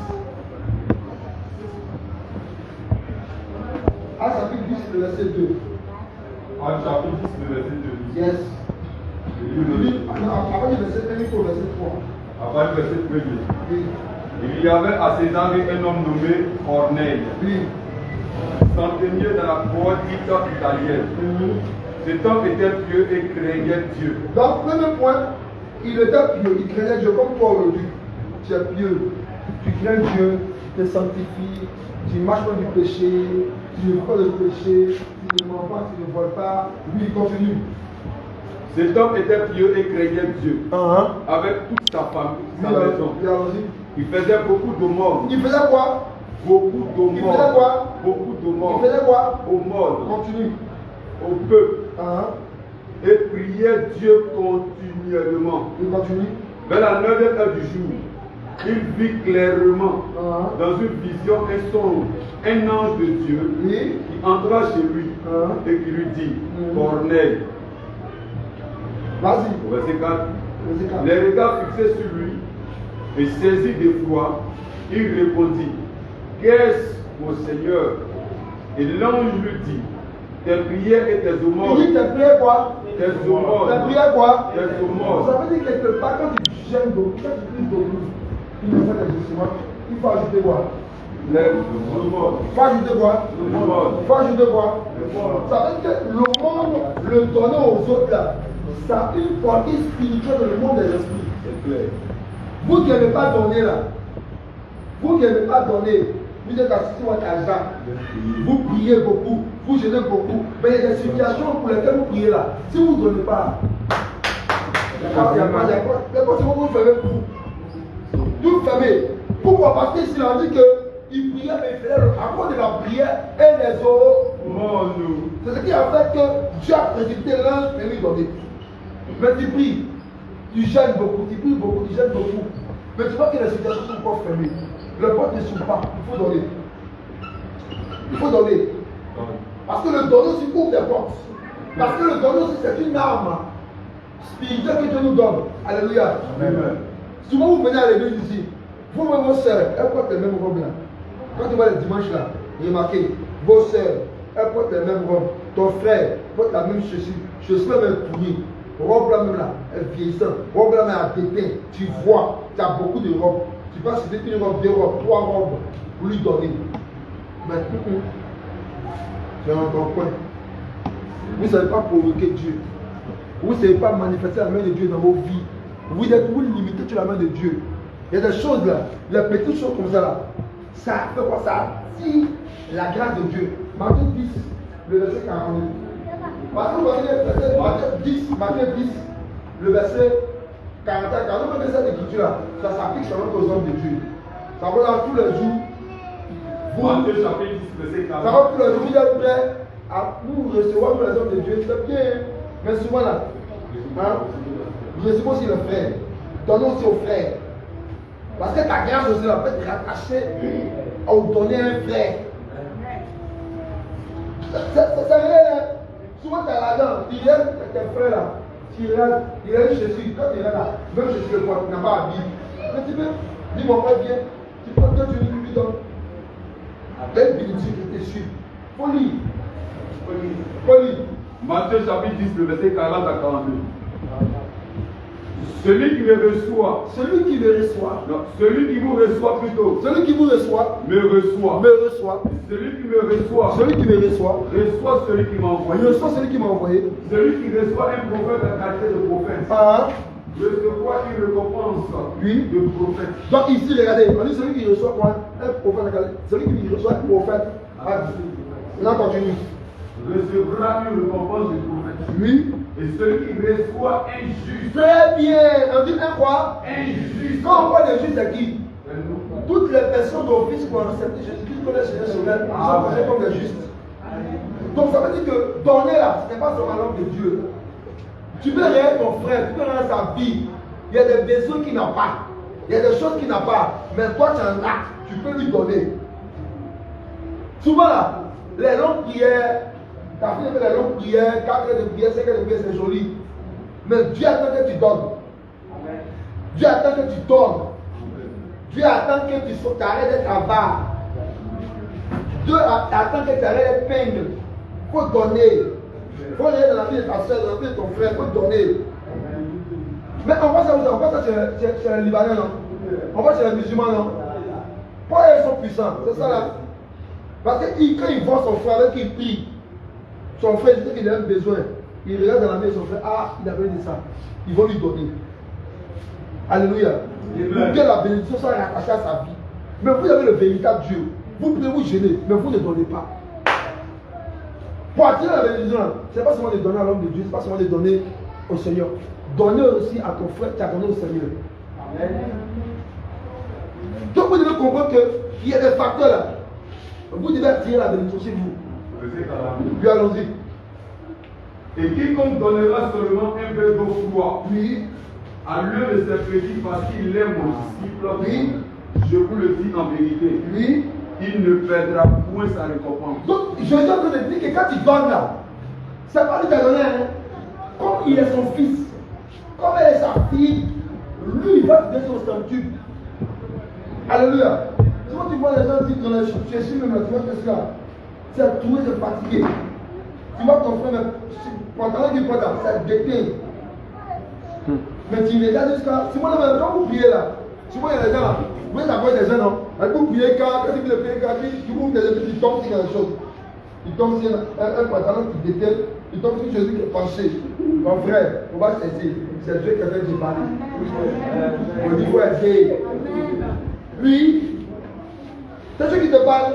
Actes chapitre 10, le verset 2. Actes chapitre 10, le verset 2. Yes. Avant le verset 1, il faut le verset 3. Avant le verset 1. Oui. Il y avait à Césarée un homme nommé Corneille, Oui. centenier dans la cohorte italienne. Cet homme était pieux et craignait Dieu. Donc, premier point, il était pieux, il craignait Dieu comme toi aujourd'hui. Tu es pieux, tu crains Dieu, tu te sanctifies, tu marches pas du péché, tu ne fais pas de péché, tu ne mens pas, tu ne voles pas. Oui, continue. Cet homme était pieux et craignait Dieu, avec toute sa famille, sa maison. Il faisait beaucoup d'aumônes. Il faisait quoi? Beaucoup d'aumônes. Il faisait quoi? Beaucoup d'aumônes. Il faisait quoi? Aumônes. Continue. Au peuple. Et priait Dieu continuellement. Il continue. Vers la 9e heure du jour, il vit clairement dans une vision un songe, un ange de Dieu qui entra chez lui et qui lui dit, Corneille. Vas-y. Verset 4. Les regards fixés sur lui et saisi d'effroi, il répondit, qu'est-ce, mon Seigneur? Et l'ange lui dit, tes prières et tes aumônes. Il dit tes prières quoi? Tes aumônes. Tes prières quoi? Tes aumônes. Ça veut dire quelque part, quand tu gênes, quand tu prises d'eau, il faut des justements, il faut ajouter quoi? Faut ajouter quoi? Faut ajouter quoi? Ça veut dire que le monde, le donner aux autres là, ça a une portée spirituelle dans le monde des esprits. C'est clair. Vous qui n'aimez pas donner là, vous qui n'aimez pas donner, vous êtes assis sur votre argent, vous priez beaucoup, vous jeûnez beaucoup, mais il y a des situations pour lesquelles vous priez là. Si vous ne donnez pas, il n'y a pas de vous fermez pour vous. Tout fermé. Pourquoi? Parce que s'il a dit qu'il priait, mais il faisait à cause de la prière et les autres. C'est ce qui a fait que Dieu a précipité l'un et lui donner. Mais tu pries, tu gênes beaucoup, tu pries beaucoup, tu gênes beaucoup. Mais tu vois que les situations sont encore fermées. Le porte ne s'ouvre pas, il faut donner. Il faut donner. Parce que le donner aussi ouvre des portes. Parce que le donner aussi c'est une arme spirituelle que Dieu nous donne. Alléluia. Amen. Souvent vous venez à l'église ici, vous-même vos sœurs, elles portent les mêmes robes là. Quand tu vois les dimanches là, remarquez, vos sœurs, elles portent les mêmes robes. Ton frère porte la même chaussure là même pourrie. Robe là même là, elle vieillissante. Robe là même à déteint. Tu vois, tu as beaucoup de robes. Tu passes sur une robe, deux robes, trois robes pour lui donner. Mais tu es dans ton coin. Vous ne savez pas provoquer Dieu. Vous ne savez pas manifester la main de Dieu dans vos vies. Vous limitez sur la main de Dieu. Il y a des choses là, les petites choses comme ça là. Ça fait quoi? Ça attire la grâce de Dieu. Matthieu 10, le verset 42. Parce que vous voyez Matthieu 10, le verset 41, quand vous mettez cette écriture-là, ça s'applique seulement aux hommes de Dieu. Ça va dans tous les jours. Matthieu chapitre 10, verset 41. Ça va tous les jours, vous êtes prêts à nous recevoir les hommes de Dieu. C'est bien, mais souvent là, vous recevez aussi le frère. Donnez aussi au frère. Parce que ta grâce aussi là peut être rattachée au donner un frère. C'est rien. Souvent tu as l'argent, tu viens avec tes frères là, il a une Jésus, quand il est là, même Jésus le porte, il n'a pas habillé. Mais tu peux, dis mon frère, viens, tu prends que tu lui donnes. Avec bénédiction qui te suit. Folie. Matthieu chapitre 10, le verset 40 à 42. Celui qui me reçoit. Celui qui me reçoit. Non, celui qui vous reçoit plutôt. Celui qui vous reçoit. Me reçoit. Me reçoit. Celui qui me reçoit. Celui qui me reçoit. Reçoit celui qui m'a envoyé. Il reçoit celui qui m'a envoyé. Celui qui reçoit un prophète en qualité de prophète. Recevoir une récompense de prophète. Donc ici, regardez, on dit celui qui reçoit quoi? Un prophète en qualité. Celui qui reçoit un prophète. Là, continue. Recevra une récompense de prophète. Oui. Et celui qui reçoit un juge. Très bien. On dit un quoi? Un juge. Quand on parle de juge, c'est qui? Toutes les personnes d'office qui ont accepté Jésus-Christ connaissent Jésus sur ils sont considérés comme des justes. Donc ça veut dire que donner là, ce n'est pas seulement l'homme de Dieu. Tu peux rendre ton frère, tu peux rendre sa vie. Il y a des besoins qu'il n'a pas. Il y a des choses qu'il n'a pas. Mais toi tu en as, tu peux lui donner. Souvent là, les longues prières, ta fille fait les longues prières, 4 heures de prière, 5 heures de prière, c'est joli. Mais Dieu attend que tu donnes. Dieu attend que tu donnes. Dieu attend que tu arrêtes d'être avare. Dieu attend que tu arrêtes d'être peigne. Il faut donner. Il faut aller dans la vie de ta soeur, dans la vie de ton frère, il faut donner. Mais on voit ça chez les Libanais, non? On voit chez les musulmans, non? Pourquoi ils sont puissants? C'est ça là. Parce que quand ils voient son frère avec qui il prie, son frère dit qu'il a un besoin. Il regarde dans la main de son frère, ah, il a besoin de ça. Ils vont lui donner. Alléluia. Pour que la bénédiction soit rattachée à sa vie. Mais vous avez le véritable Dieu. Vous pouvez vous gêner, mais vous ne donnez pas. Pour attirer la bénédiction, ce n'est pas seulement de donner à l'homme de Dieu, ce n'est pas seulement de donner au Seigneur. Donnez aussi à ton frère qui a donné au Seigneur. Amen. Donc vous devez comprendre qu'il y a des facteurs là. Vous devez attirer la bénédiction chez vous. Puis allons-y. Et quiconque donnera seulement un verre d'eau froide, oui, à lieu de ses petits parce qu'il aime mon disciple, oui, je vous le dis en vérité, oui, il ne perdra point sa récompense. Donc, je suis en train de dire que quand il donne là, c'est pas lui qui a donné, hein. Comme il est son fils, comme elle est sa fille, lui il va te donner son statut. Alléluia. Quand tu vois les gens dire dans les Jésus même, tu vois que c'est là, c'est tout, c'est fatigué. Tu vois ton frère, pendant qu'il porte là, c'est déteint. Mais tu regardes jusqu'à. Si moi, quand vous priez là, si moi il y a des gens là, vous pouvez avoir des gens, non? Elle peut prier quand il veut prier quand il tombe sur quelque chose. Il tombe sur un pantalon qui déteste. Il tombe sur Jésus qui est penché. Mon frère, on va cesser. C'est Dieu qui a fait du mal. On dit qu'il faut être gay. Lui, c'est Dieu qui te parle.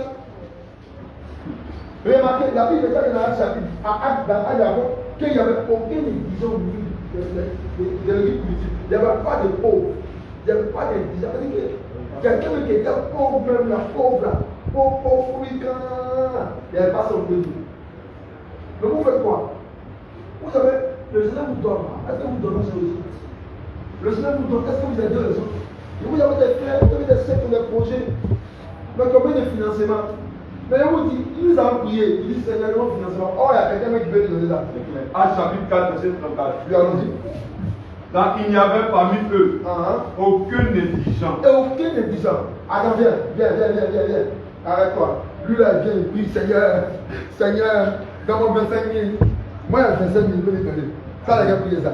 Remarquez, la Bible est dans un chapitre, dans Adamo, qu'il n'y avait aucune division de l'église politique. Il n'y avait pas de pauvres. Il n'y avait pas d'indigents. Quelqu'un qui était pauvre, même la pauvre, là, pauvre, il n'y avait pas son pays. Mais vous faites quoi? Vous savez, le Seigneur vous donne. Est-ce que vous donnez sur les autres? Le Seigneur vous donne. Est-ce que vous aidez les autres? Et vous avez des frères, vous avez des sectes, des projets. Mais combien de financement? Mais il vous dit, ils ont prié. Il dit, Seigneur, non financement. Oh, il y a quelqu'un qui veut lui donner ça. Acte chapitre 4, verset 34. Lui allons-y. Donc il n'y avait parmi eux aucun négligent. Et aucun négligent. Attends, viens. Arrête-toi. Lui là, il vient, il prie, Seigneur, dans mon 25 000. Moi, il y a 25 000, je peux lui donner. Ça, les gars prier ça.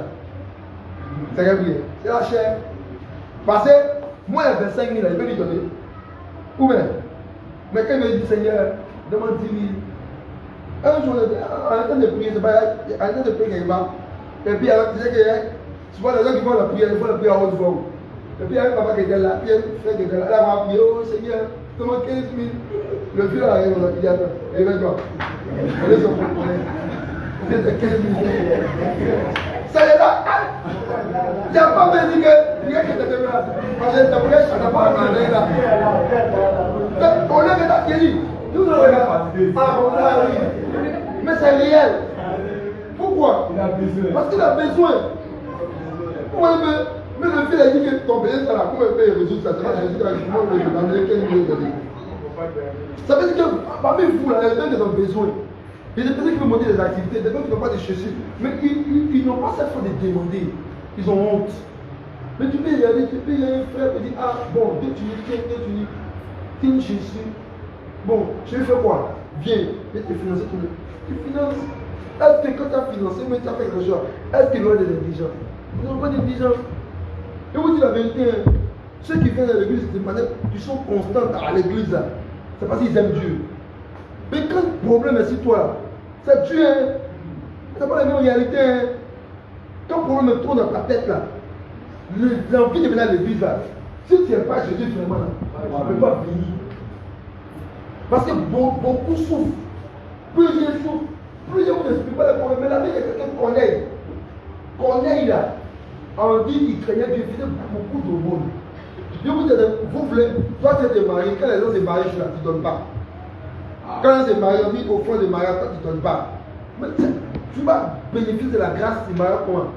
C'est gars prier. C'est la chair. Parce que moi, il y a 25 000, je peux lui donner. Ou bien, mais quand il me dit, Seigneur, demande 10 000. Un jour, en train de prier, c'est pas, en train de prier quelque part. Et puis, alors, tu sais que, tu vois les gens qui font la prière, ils font la prière à haute voix. Et puis, il y a un papa qui était là, puis il y a un frère qui était là. Elle a prié, oh Seigneur, demande 15 000. Le vieux là, il dit, attends, réveille-toi. On est son problème. Il dit, 15 000. Ça y est là. Il n'y a pas besoin de dire que, rien que tu es là. Parce que ta prière, ça n'a pas demandé là. On l'a déjà guéri. Nous, on l'a fatigué. Mais c'est réel. Pourquoi? Parce qu'il a besoin. Mais le fils a dit que ton pays, ça là, comment il peut résoudre ça? Jésus a dit, comment il peut demander 15 000 $. Ça veut dire que parmi vous, là, il y a des gens qui ont besoin. Il y a des personnes qui veulent monter des activités, des gens qui ne veulent pas de chercher. Mais ils n'ont pas cette fois de demander. Ils ont honte. Mais tu peux y aller, tu peux y aller, un frère qui dit, ah bon, Dieu tu dis, Jésus. Bon, je vais faire quoi? Viens, je vais te financer tout le monde. Tu finances. Est-ce que quand tu as financé, mais tu as fait quelque chose, est-ce qu'il y aura des négligents? Ils n'ont pas de négligents. Je vous dis la vérité, hein. Ceux qui viennent à l'église, c'est manière qui sont constants à l'église, c'est parce qu'ils aiment Dieu. Mais quand le problème est sur toi, c'est Dieu, hein. C'est pas la même réalité, hein. Quand le problème est trop dans ta tête, là, l'envie de venir à l'église, là, si tu n'aimes pas Jésus, vraiment, tu ne peux pas venir. Parce que beaucoup souffrent. Plusieurs souffrent. Plusieurs ne n'expliquent pas le problème. Mais la vie, il y a quelqu'un Corneille, là, on dit qu'il craignait Dieu, il faisait beaucoup de monde. Je vous dis, vous voulez, toi tu es marié, quand les gens se marient, tu ne donnes pas. Quand ils se marient, on dit au fond de mariage, toi tu ne donnes pas. Mais tu vas bénéficier de la grâce du mariage comment?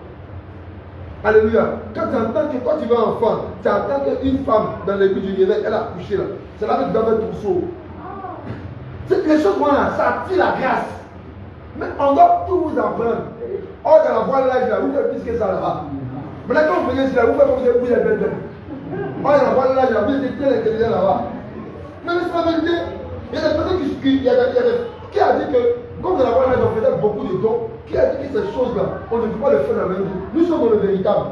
Alléluia. Quand tu entends que toi tu veux un enfant, tu entends qu'une femme dans l'église du réveil, elle a couché là. C'est là que tu dois mettre ton seau. Les choses là, ça attire la grâce. Mais on doit tout vous apprendre. Oh, dans la voie de l'âge là, vous faites plus que ça là-bas. Maintenant, quand vous venez ici là, vous faites comme si vous êtes belle. Oh, dans la voie de l'âge là, vous êtes très intelligent là-bas. Mais c'est la vérité. Il y a des personnes qui a dit que, comme dans la voie de l'âge, on faisait beaucoup de dons, qui a dit que ces choses-là, on ne peut pas le faire dans la même jour. Nous sommes dans le véritable.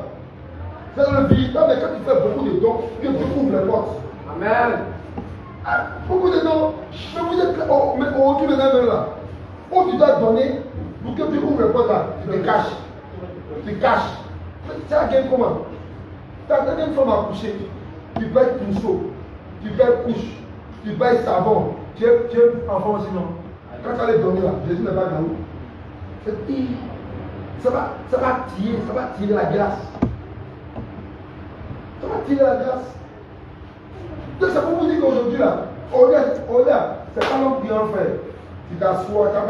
C'est dans le véritable, mais quand tu fais beaucoup de dons, que tu ouvres les portes. Amen. Beaucoup de dons. Mais vous êtes mais au-dessus de la main là. Où tu dois donner pour que tu ouvres les portes là, tu te caches. Tu te caches. Mais c'est à quel comment? Tu as une femme à coucher, tu payes trousseau, tu payes couche, tu payes savon, tu es enfant aussi non. Quand tu allais dormir là, Jésus n'est pas dans où? Ça va tirer la grâce. Ça va tirer la grâce. Donc c'est pour vous dire qu'aujourd'hui là, c'est pas l'homme qui en fait. Tu t'assois, quand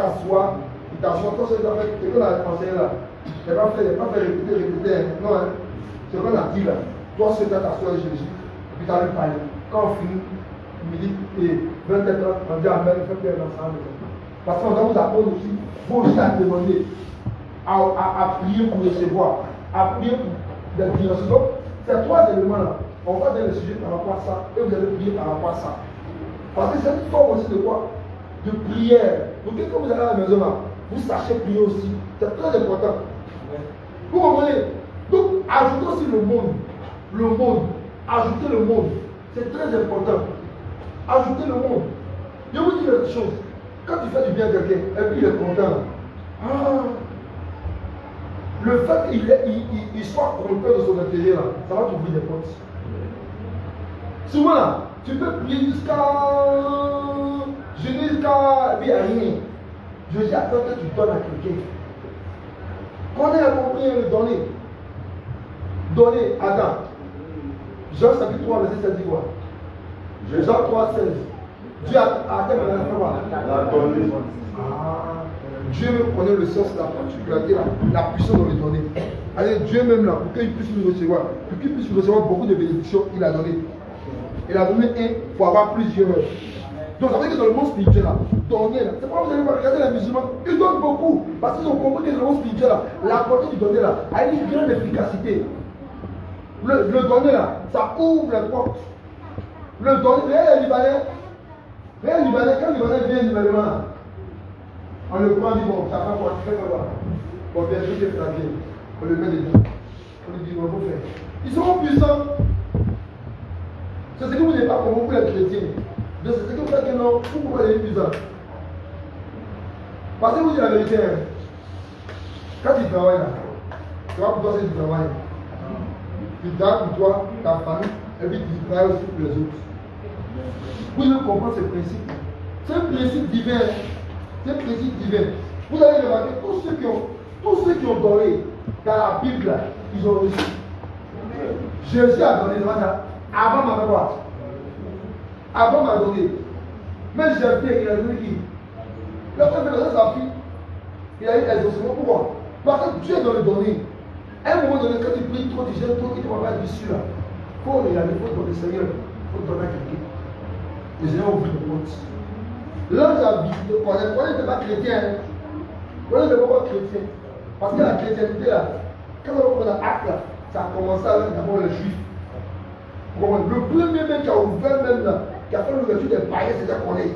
c'est dans ce qu'on a pensé là. Il n'a pas fait répéter, non, hein. C'est ce qu'on a dit là. Toi, c'est quand tu t'assois avec Jésus, puis tu as lui parler. Quand on finit, midi et 24h, on dit Amen, on fait ensemble. Parce qu'on doit vous apprendre aussi, vous aussi à demander, à prier pour recevoir, à prier pour des directions. Ces trois éléments là, on va dans le sujet par rapport à ça, et vous allez prier par rapport à ça. Parce que c'est une forme aussi de quoi? De prière. Donc quand vous allez à la maison là, vous sachez prier aussi. C'est très important. Vous comprenez? Donc ajoutez aussi le monde. Ajoutez le monde. C'est très important. ajouter le monde. Je vous dis quelque chose. Quand tu fais du bien à quelqu'un, et puis il est content. Ah, le fait qu'il soit content de son intérieur, là, ça va t'ouvrir des portes. Souvent, là, tu peux prier jusqu'à. Je dis jusqu'à. Il n'y a rien. Je dis attends que tu donnes à quelqu'un. Quand on a compris le donner. Donner, attends. Jean chapitre 3, verset 7 dit quoi? Jean 3, 16. Dieu a donné. Dieu même connaît le sens, la particularité, la puissance dans le donner. Allez, Dieu même là, pour qu'il puisse nous recevoir, pour qu'il puisse nous recevoir beaucoup de bénédictions, il a donné. Il a donné un pour avoir plusieurs. Donc ça veut dire que dans le monde spirituel là, donner là, c'est pas vous allez regarder les musulmans, ils donnent beaucoup. Parce qu'ils ont compris que dans le monde spirituel là, la portée du donner là a une grande efficacité. Le donner là, ça ouvre les portes. Le donner, les Libanais, quand les Libanais viennent nouvellement, on le prend, on dit bon, ça va quoi, tu fais quoi? Bon, bien sûr, c'est flaqué. On le met dedans. On lui dit, bon, faut faire. Ils seront puissants. C'est ce que vous n'avez pas compris pour les chrétiens. C'est ce que vous faites que non, pourquoi les puissants? Parce que vous dites la vérité, hein. Quand tu travailles là, tu vas pour toi, c'est du travail. Tu travailles pour toi, ta famille, et puis tu travailles aussi pour les autres. Vous devez comprendre ce principe. C'est un principe divin. C'est un principe divin. Vous avez remarqué, tous ceux qui ont donné dans la Bible, là, ils ont reçu. Jésus a donné avant ma droite. Avant m'a donné. Mais j'ai fait, il a donné qui? Le frère de sa fille, il a eu exaucement. Pourquoi? Parce que Dieu est dans le donner. À un moment donné, quand tu pries trop, tu gênes trop, il ne va pas être dessus là. Il faut regarder, il faut donner Seigneur, il faut donner à quelqu'un. Le Seigneur ouvre le porte. L'ange a visité, on n'est pas chrétien. On n'est pas chrétien. Parce que la chrétienté là, quand on a acte là, ça a commencé avec d'abord les juifs. Le premier mec qui a ouvert même là, qui a fait l'ouverture des païens, c'est déjà qu'on est.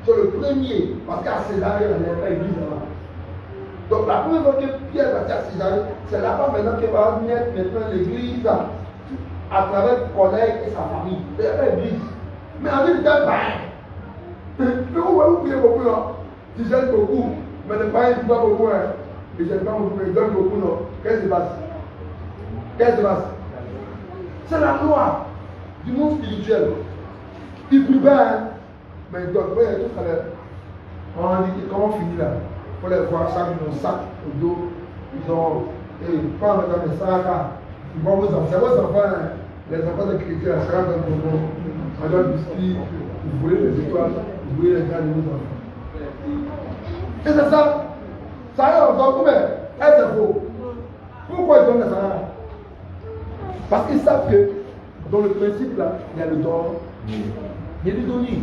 C'est le premier, parce qu'à Césarée, il n'y avait pas d'église là-bas. Donc la première fois que Pierre est parti à Césarée, c'est là-bas maintenant qu'il va mettre maintenant l'église à travers Corneille et sa famille. Il n'y a pas d'église. Mais en ville, il était païen. Mais vous priez beaucoup là. Tu gênes beaucoup. Mais les païens ne disent pas beaucoup. Hein. Ils ne gênent pas beaucoup, mais ils donnent beaucoup. Non. Qu'est-ce qui se passe? Qu'est-ce qui se passe? C'est la loi du monde spirituel. Ils prient bien, hein. Mais ils donnent. Voyez, tout à l'heure. On dit comment on finit là? Il faut les voir ça, ils ont un sac au dos. Ils ont. Et quand on met dans les sacs, ils vont vos enfants. C'est vos enfants, hein. Les enfants de chrétiens, ça rentre dans le bonbon. On donne du biscuit, vous voulez les étoiles, vous voulez les gars de vos enfants. Et c'est ça. Ça a l'air en combien? C'est faux. Pourquoi ils donnent ça? Parce qu'ils savent que dans le principe là, il y a le don. Il y a le donner.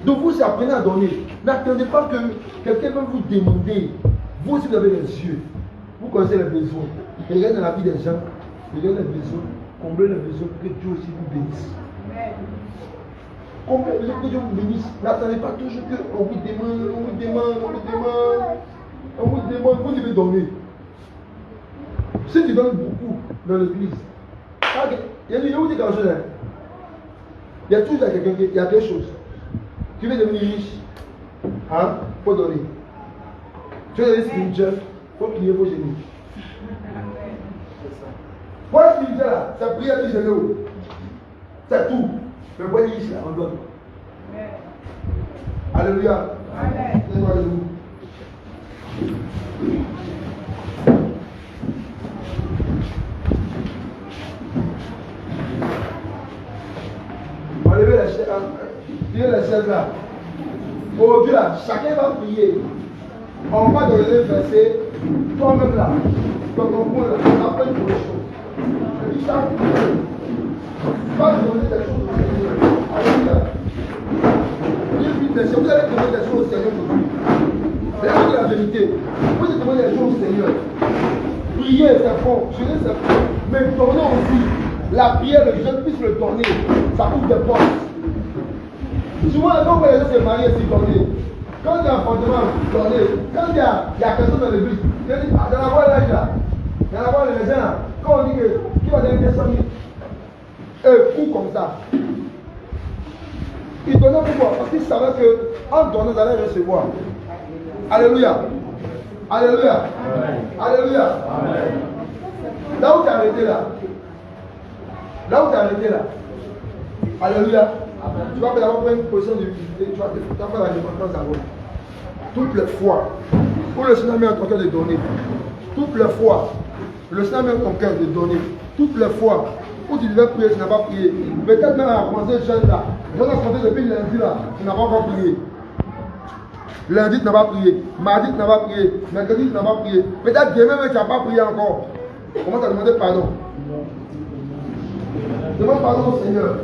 Donc vous apprenez à donner. N'attendez pas que quelqu'un va vous demander. Vous aussi vous avez les yeux. Vous connaissez les besoins. Regardez dans la vie des gens. Regardez les besoins. Comblez les besoins pour que Dieu aussi vous bénisse. Comblez les besoins pour que Dieu vous bénisse. N'attendez pas toujours qu'on vous demande, vous devez donner. Si tu donnes beaucoup dans l'église, il y a quelque chose. Il y a toujours quelqu'un qui a quelque chose. Tu veux devenir riche, hein? Il faut donner. Tu veux devenir spirituel, il faut plier vos genoux. Pour être spirituel là, c'est prier du genou. C'est tout. Mais pour être riche là, on donne. Alléluia. Alléluia. Enlevez les chaises là. Aujourd'hui là, chacun va prier. On va donner le verset. Toi-même là, dans ton coin là, on appelle pour les choses. Je dis chaque va donner des choses au Seigneur. Alléluia. Vous allez donner des choses au Seigneur aujourd'hui. C'est la vérité. Vous allez donner des choses au Seigneur. Prier c'est bon, jeûner c'est bon. Mais donner aussi. La prière, le jeûne puisse le donner. Ça ouvre des portes. Souvent, quand les gens se marient, c'est donner. Quand il y a un fondement, donner. Quand il y a quelqu'un dans l'église, il y a la voix là, il y a la voix les gens là. Quand on dit que qui va donner 200 000, fou comme ça. Il donnait pourquoi? Parce qu'il savait qu'en donnant, ils allaient recevoir. Alléluia. Alléluia. Alléluia. Là où tu es arrêté là. Là où tu es arrêté là. Alléluia. Tu vas d'abord prendre une position d'humilité. Tu vas faire la repentance d'abord. Toutes les fois où le Seigneur met en ton cœur de donner. Toutes les fois. Le Seigneur met en ton cœur de donner. Toutes les fois où tu devais prier, tu n'as pas prié. Peut-être même à commencer jeune là. Je vais commencer depuis lundi là. Tu n'as pas encore prié. Lundi, tu n'as pas prié. Mardi, tu n'as pas prié. Mercredi, tu n'as pas prié. Peut-être demain, même tu n'as pas prié encore. Comment tu as demandé pardon? Demande pardon au Seigneur.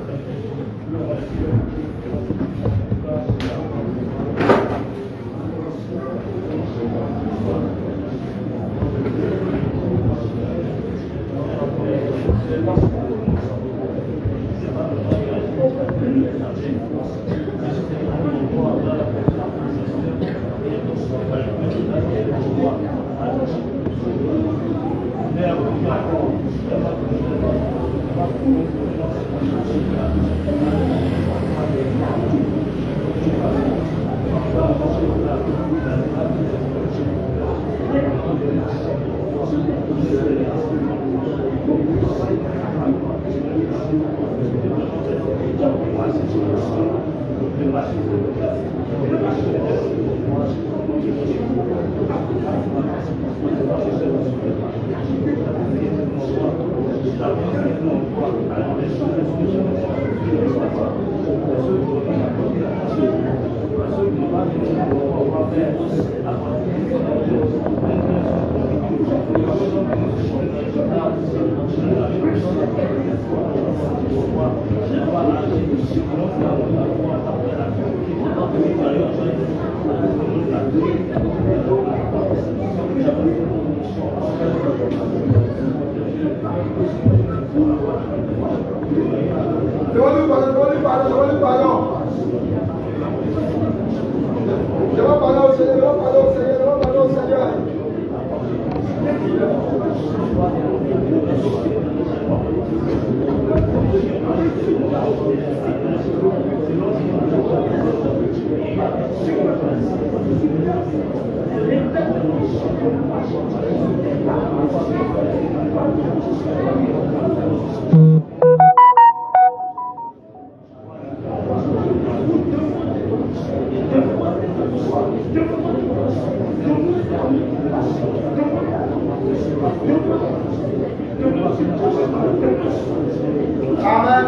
Amen.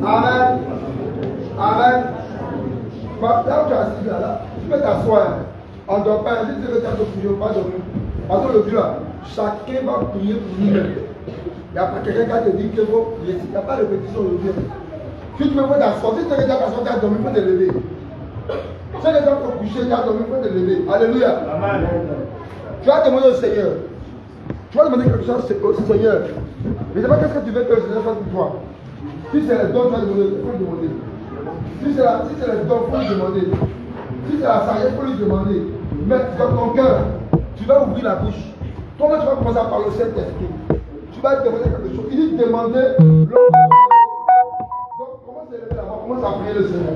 Amen. Amen. Là où tu as assis là, tu peux t'asseoir. On ne doit pas, si tu veux t'asseoir, tu ne peux pas dormir. Parce que le Dieu là, chacun va prier pour lui-même. Il n'y a pas quelqu'un qui te dit qu'il faut prier. Il n'y a pas de répétition de Dieu. Si tu veux t'asseoir, si tu veux t'asseoir, tu as dormi, il faut te lever. Si tu veux te coucher, tu as dormi, il faut te lever. Alléluia. Amen. Tu vas demander au Seigneur. Tu vas demander quelque chose au Seigneur. Mais je ne sais pas qu'est-ce que tu veux que le Seigneur fasse pour toi. Si c'est le don, tu vas demander. Il faut lui demander. Si c'est le don, il faut lui demander. Si c'est la sagesse, il faut lui demander. Mais dans ton cœur, tu vas ouvrir la bouche. Toi-même, tu vas commencer à parler au Saint-Esprit. Tu vas demander quelque chose. Il dit demander. Donc, comment s'élever là-bas? Comment à prier le Seigneur?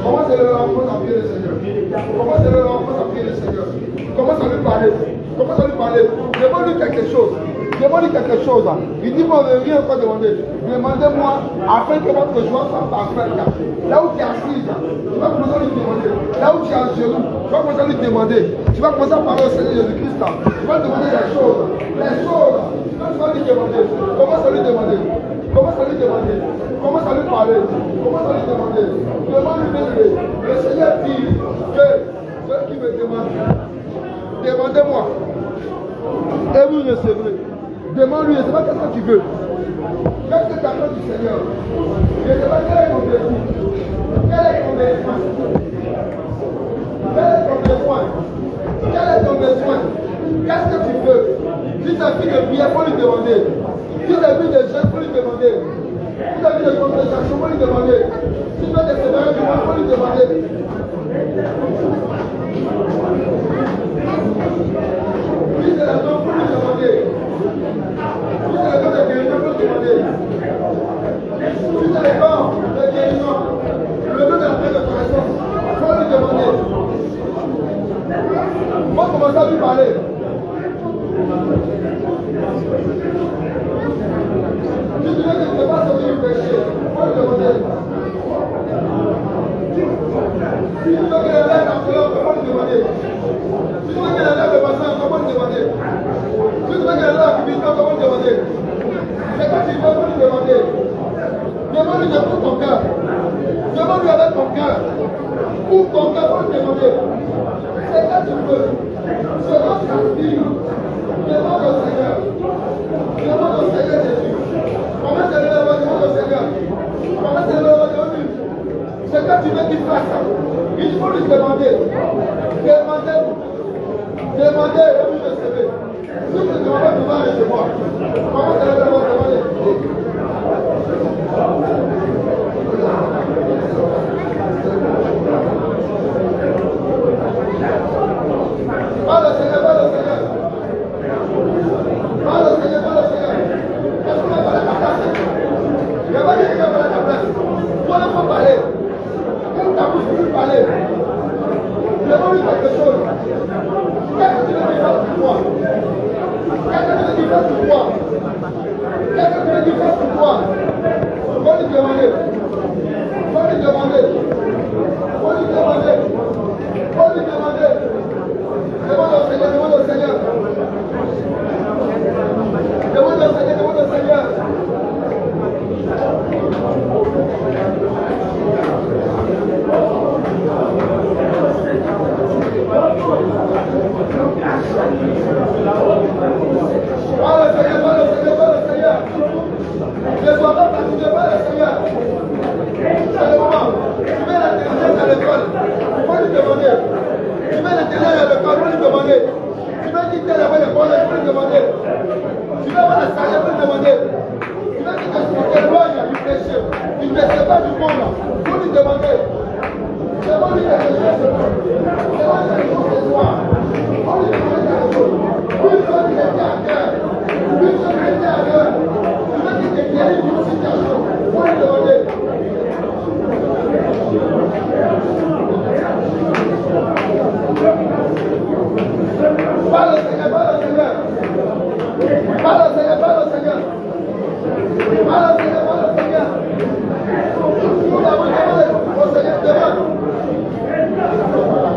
Comment s'élever là-bas? Comment à prier le Seigneur? Comment s'élever là-bas? Comment à prier le Seigneur? Comment à lui parler? Comment à lui parler? Demande-lui quelque chose. Demande-lui quelque chose. Il dit, moi, on ne veut rien encore demander. Demandez-moi afin que votre joie soit parfaite. Là où tu es assise, tu vas commencer à lui demander. Là où tu es à genoux, tu vas commencer à lui demander. Tu vas commencer à parler au Seigneur Jésus-Christ. Tu vas demander les choses. Les choses. Tu vas lui demander. Commence à lui demander. Commence à lui demander. Commence à lui parler. Commence à lui demander. Demande-lui. Le Seigneur dit que ceux qui me demandent, demandez-moi. Et vous recevrez. Demande-lui, je ne sais pas qu'est-ce que tu veux. Qu'est-ce que tu attends du Seigneur? Je ne sais pas quel est ton besoin. Quel est ton besoin? Quel est ton besoin? Quel est ton besoin? Qu'est-ce que tu veux? Si tu as fille de prière, il faut lui demander. Si tu as fille de jeûne, il faut lui demander. Si tu as fille de conversation, il faut lui demander. Si tu as des sévères du monde, il faut lui demander. Si c'est la don, il faut lui demander. Si c'est le don de guérison, il faut lui demander. Si c'est le don de guérison, Demande-lui de tout ton cœur. Demande-lui avec ton cœur. Ouvre ton cœur pour lui demander. Seigneur, tu peux. Selon ta vie, demande au Seigneur. Demande au Seigneur Jésus. Comment te lever devant demande au Seigneur. Comment te lever devant lui. Ce que tu veux qu'il fasse, il faut lui demander. Demandez. Demandez et vous recevez. Si vous ne demandez, vous allez recevoir. Comment te lever devant demander. Parle au Seigneur, parle au Seigneur. Parle au Seigneur, parle au Seigneur. Est-ce qu'on va parler à ta place? Il n'y a pas de quelqu'un parler à ta place. Toi, il faut parler. Quand ta bouche peut parler, demande-lui quelque chose. Qu'est-ce que tu veux qu'il fasse pour toi? Qu'est-ce que tu veux qu'il fasse pour toi? Qu'est-ce que tu veux qu'il fasse pour toi? Faut lui demander. Faut lui demander. Faut lui demander. Faut lui demander. Demande au Seigneur, demande au Seigneur. Demande au Seigneur, demande au Seigneur. Parle au Seigneur, parle au Seigneur, parle au Seigneur. Ne sois pas fatigué, parle au Seigneur. C'est le moment. Tu mets l'intérieur à l'école. Il faut lui demander. Tu mets l'intérieur à l'école, il faut lui demander. Tu veux quitter la bonne école, il faut lui demander. Tu veux avoir la salaire, il faut lui demander. Tu veux que tu t'éloignes du péché. Tu ne sais pas du monde. Il faut lui demander. Demande-lui quelque chose. Demande-lui quelque chose de toi. Il faut lui demander quelque chose. Une chose qui était à cœur. Une chose qui était à cœur. Tu veux qu'il te guérisse d'une situation. Il faut lui demander. Parle au Seigneur, parle au Seigneur. Parle au Seigneur, parle au Seigneur. Parle au Seigneur, parle au Seigneur. Nous avons demandé au Seigneur, demande.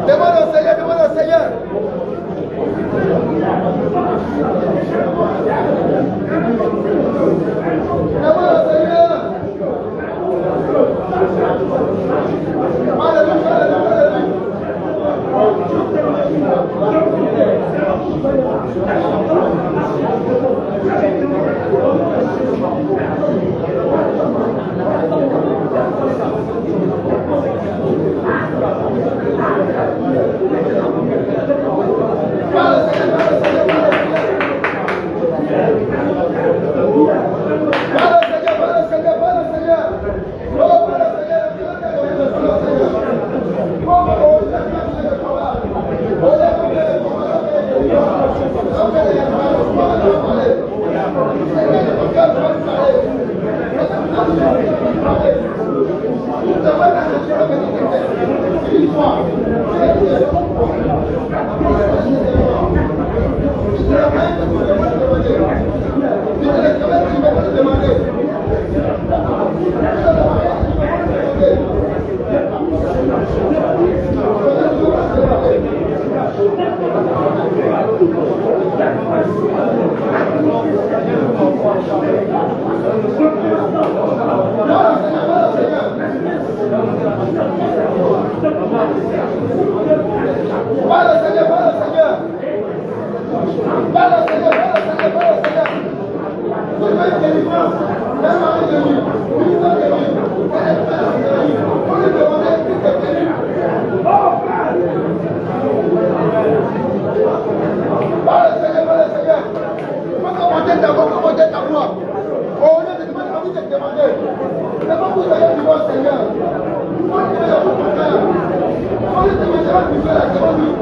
Demande au Seigneur, demande au Seigneur. Demande au Seigneur. Alléluia, alléluia, alléluia.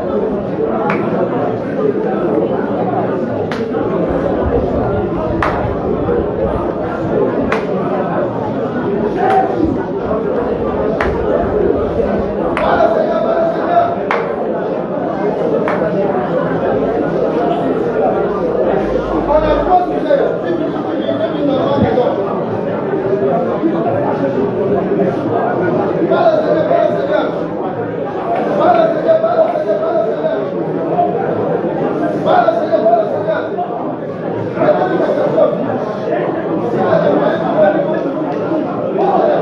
Oh,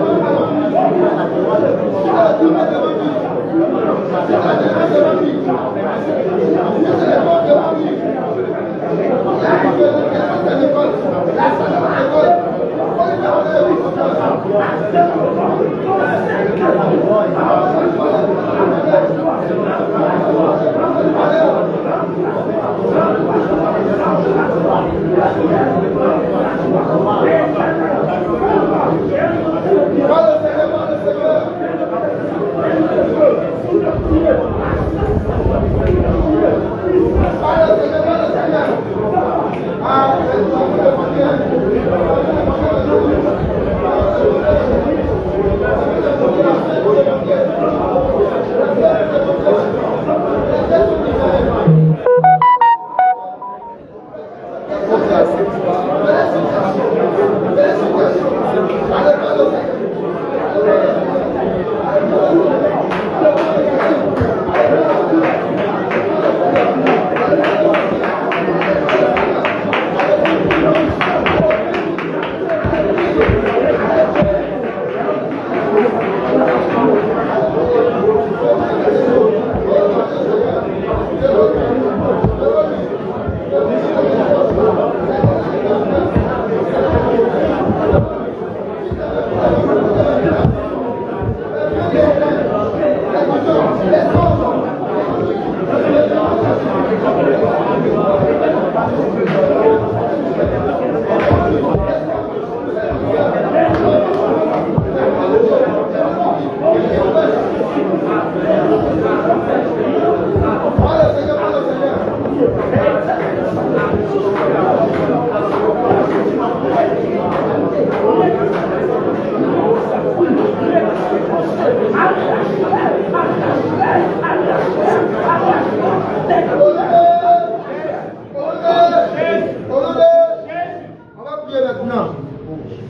maintenant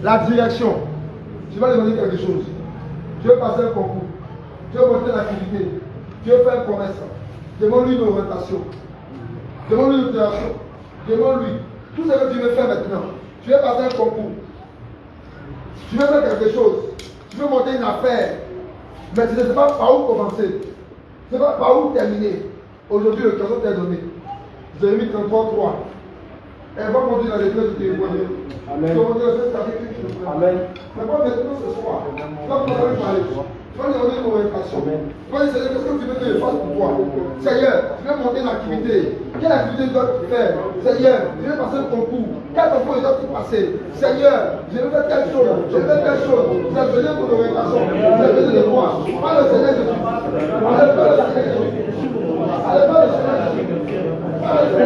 la direction. Tu vas lui demander quelque chose. Tu veux passer un concours. Tu veux monter l'activité. Tu veux faire un commerce. Demande-lui une orientation. Demande-lui une direction. Demande-lui. Tout ce que tu veux faire maintenant. Tu veux passer un concours. Tu veux faire quelque chose. Tu veux monter une affaire. Mais tu ne sais pas par où commencer. Tu ne sais pas par où terminer. Aujourd'hui, le cadeau t'est donné. Jérémie 33:3. Elle va monter dans les deux de tes voyants. Amen. Amen. Mais pas maintenant ce soir. Là, vous allez parler. Tu vas lui donner une orientation. Tu vas lui dire, qu'est-ce que tu veux que je fasse pour toi? Seigneur, tu veux monter une activité. Quelle activité dois-tu faire? Seigneur, je veux passer le concours. Quel concours dois-tu passer? Seigneur, je veux faire telle chose. Je veux faire telle chose. J'ai besoin de l'orientation. J'ai besoin de toi. Pas le Seigneur Jésus. Allez, pas le Seigneur Jésus. Allez, pas le Seigneur Jésus. Allez,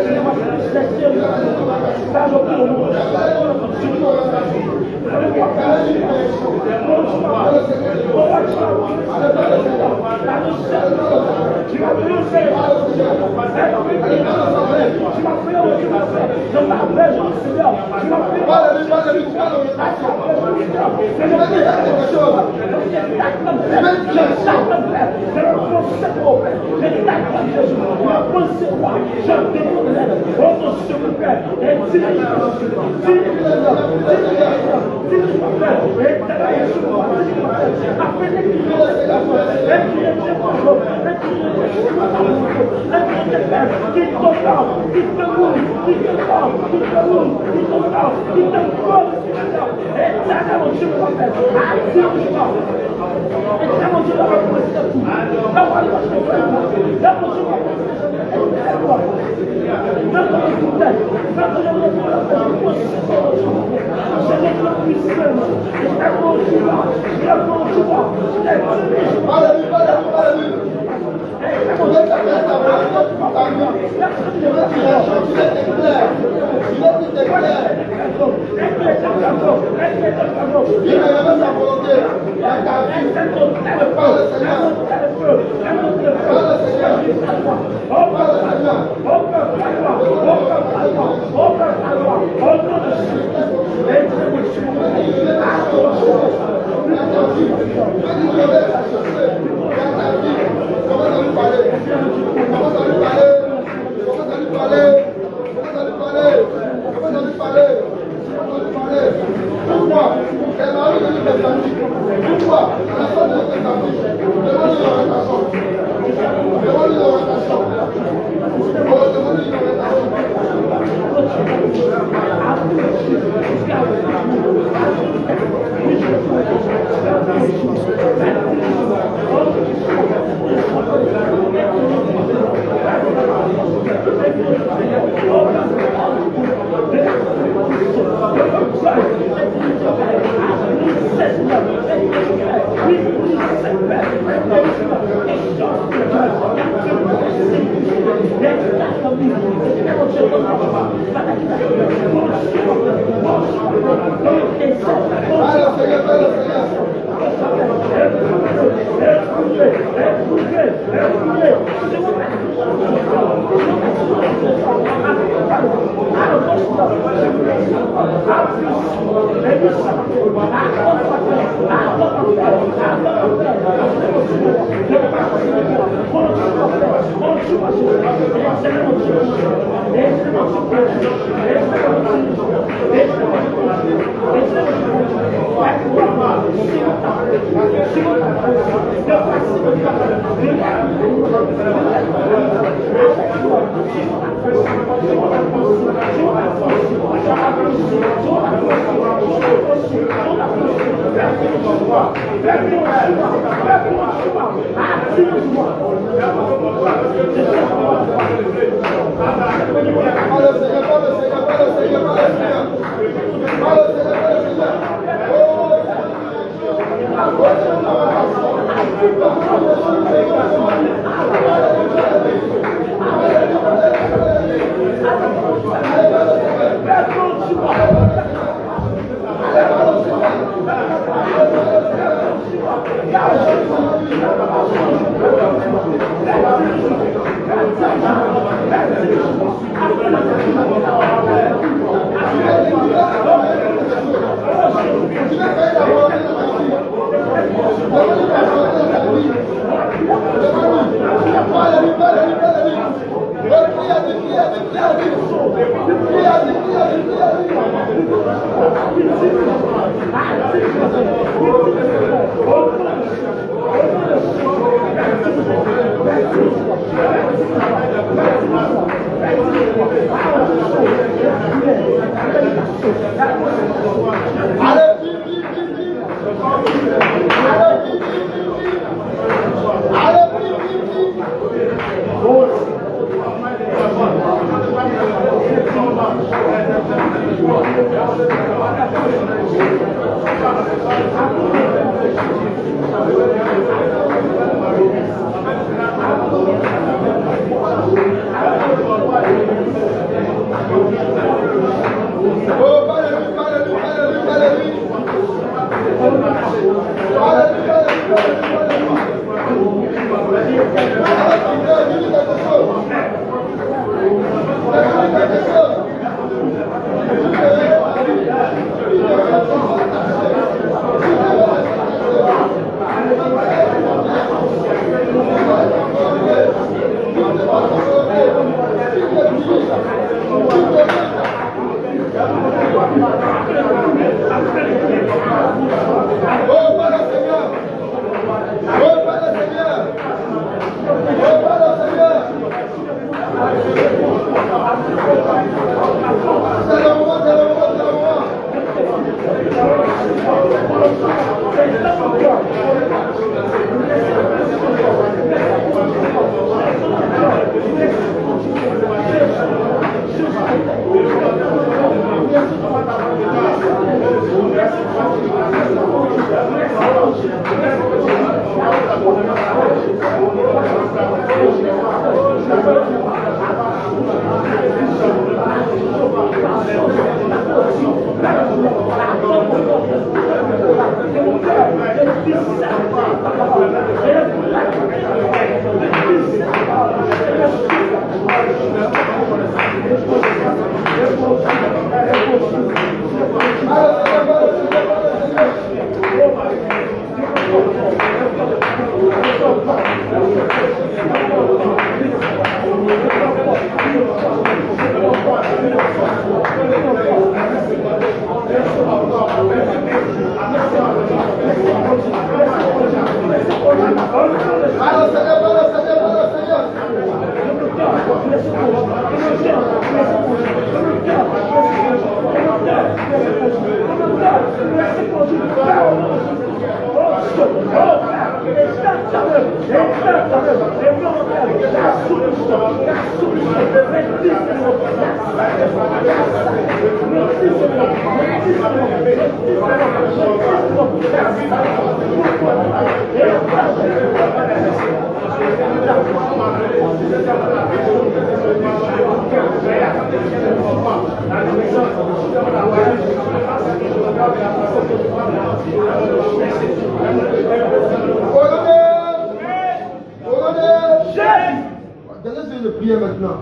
Dernière série de prière maintenant.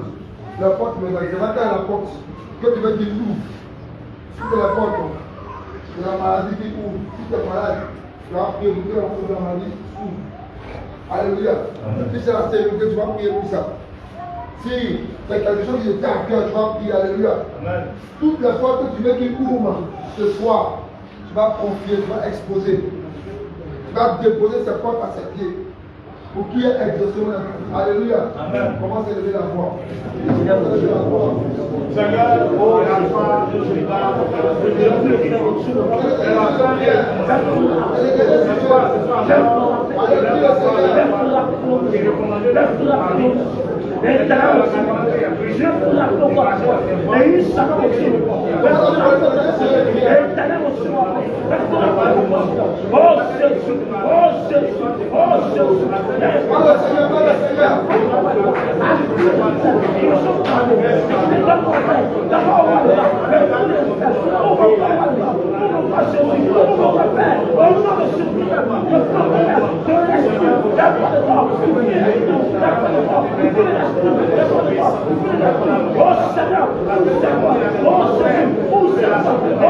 La porte, mais c'est pas à la porte. Que tu veux qu'il ouvre. Si c'est la porte, c'est la maladie qui ouvre. Si tu es malade, tu vas prier pour que la maladie ouvre. Alléluia. Si c'est la sécurité, tu vas prier pour ça. Si c'est quelque chose qui te tient à cœur, tu vas prier. Alléluia. Toutes les fois que tu veux qu'il ouvre ce soir, tu vas confier, tu vas exposer. Tu vas déposer ses portes à ses pieds. Pour qui est exaucement. Alléluia. Amen. Commence à élever la voix. Seigneur, oh la foi,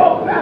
Oh,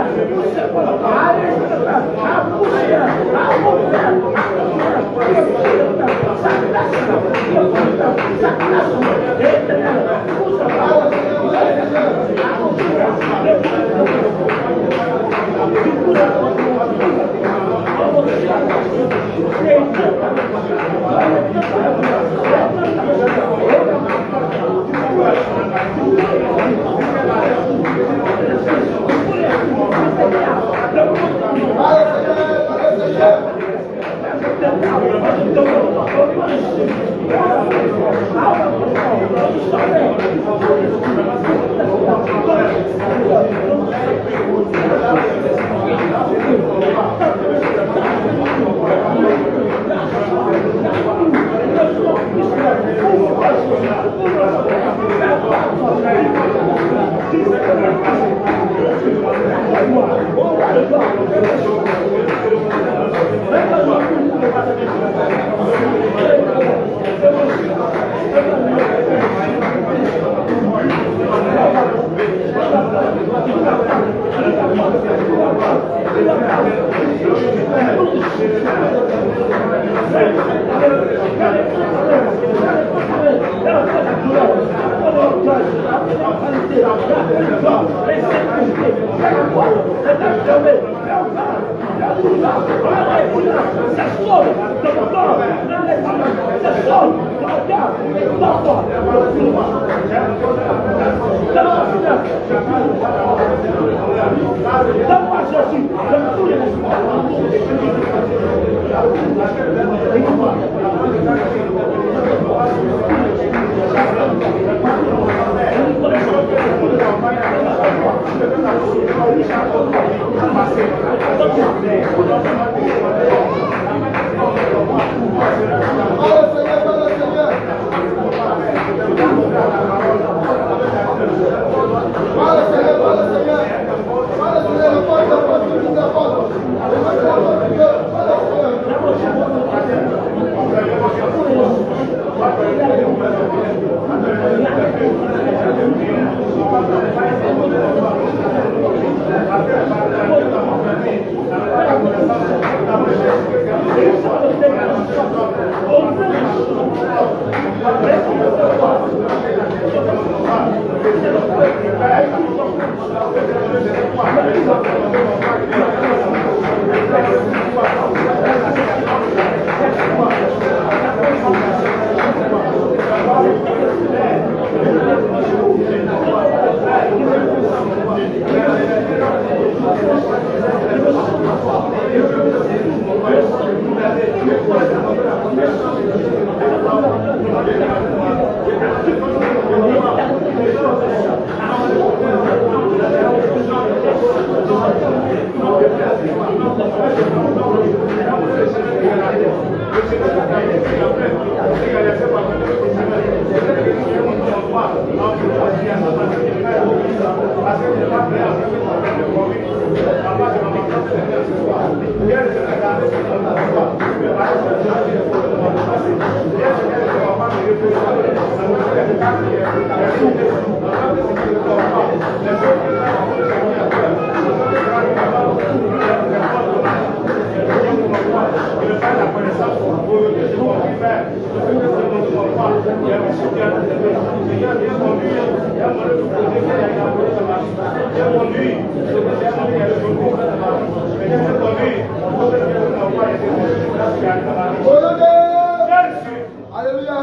Alléluia.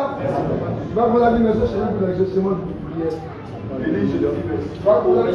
Va vous la dimension, Seigneur, pour l'exaucement de votre prière. Va vous la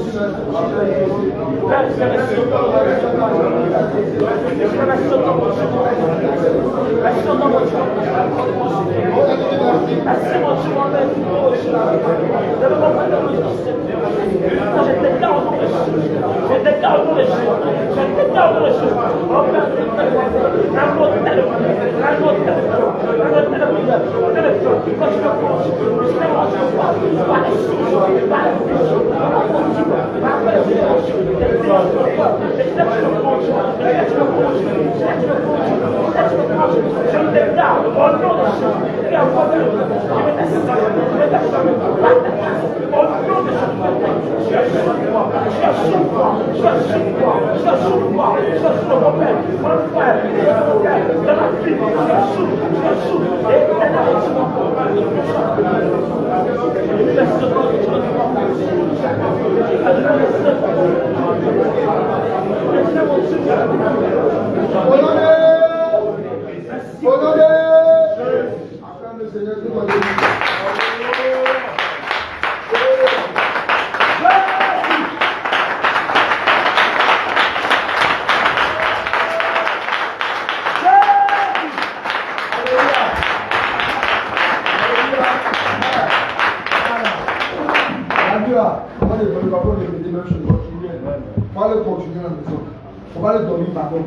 dormi, pardon.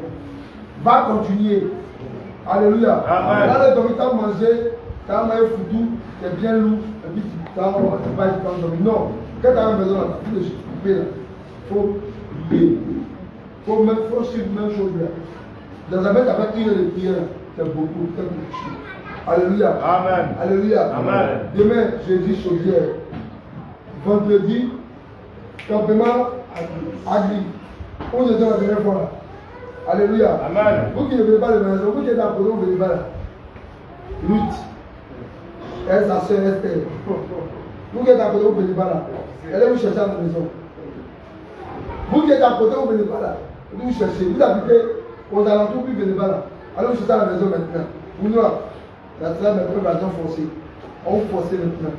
Va continuer. Alléluia. Là, le dormi, tu as mangé, tu as mangé foutu, tu es bien lourd, et puis tu vas dormir. Non, quand tu as besoin de la fille de couper, il faut prier. Il faut suivre la même chose là. Dans la main, avec une heure de prière, c'est beaucoup. Alléluia. Amen. Alléluia. Amen. Demain, jeudi, chaudière. Vendredi, campement agri. On est dans la dernière fois là. Alléluia. Amen. Vous qui ne venez pas de la maison, vous qui êtes à Polo, vous ne venez pas là. Lutte. Elle, sa soeur, Esther. Vous qui êtes à Polo, vous ne venez pas là. Allez vous chercher à la maison. Vous qui êtes à côté, vous ne venez pas là. Vous cherchez. Vous habitez aux alentours, vous ne venez pas là. Allez vous chercher à la maison maintenant. Vous nous la trame est préparation forcée. On vous force maintenant.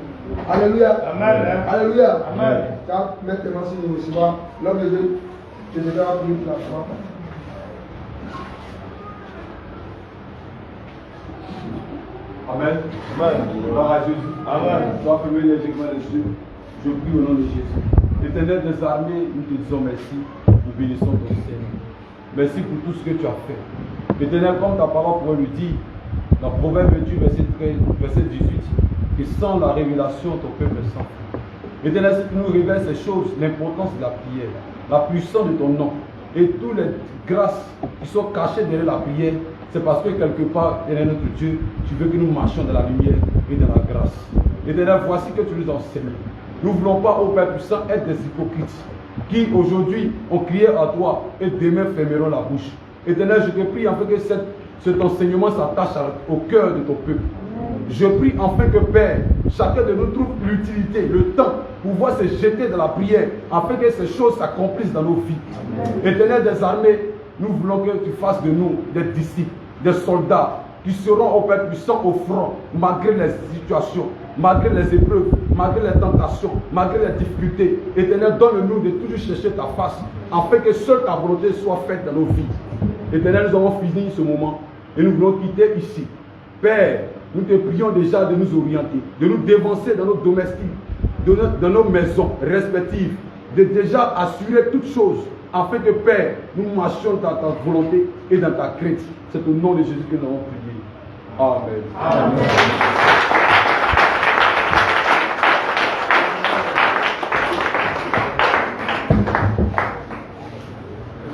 Alléluia. Amen. Alléluia. Amen. Car maintenant, si nous recevons l'homme de Dieu, je vais appeler pour la foi. Amen. Amen. Gloire à Jésus. Amen. Sois fermé légèrement les yeux. Je prie au nom de Jésus. Éternel des armées, nous te disons merci. Nous bénissons ton Seigneur. Merci pour tout ce que tu as fait. Éternel, comme ta parole pourrait le dire, dans Proverbe 28, verset 18, que sans la révélation, ton peuple est sans foi. Éternel, si tu nous révèles ces choses, l'importance de la prière, la puissance de ton nom, et toutes les grâces qui sont cachées derrière la prière, c'est parce que quelque part, Éternel notre Dieu, tu veux que nous marchions dans la lumière et dans la grâce. Éternel, voici que tu nous enseignes. Nous ne voulons pas, ô Père puissant, être des hypocrites qui aujourd'hui ont crié à toi et demain fermeront la bouche. Éternel, je te prie afin que cet enseignement s'attache au cœur de ton peuple. Je prie enfin que Père, chacun de nous trouve l'utilité, le temps pour pouvoir se jeter dans la prière afin que ces choses s'accomplissent dans nos vies. Éternel des armées, nous voulons que tu fasses de nous des disciples, des soldats qui seront au Père puissant au front malgré les situations, malgré les épreuves, malgré les tentations, malgré les difficultés. Éternel, donne-nous de toujours chercher ta face afin que seule ta volonté soit faite dans nos vies. Éternel, nous avons fini ce moment et nous voulons quitter ici. Père, nous te prions déjà de nous orienter, de nous dévancer dans nos domestiques, dans nos maisons respectives, de déjà assurer toutes choses, afin que Père, nous marchions dans ta volonté et dans ta crainte. C'est au nom de Jésus que nous avons prié. Amen. Amen.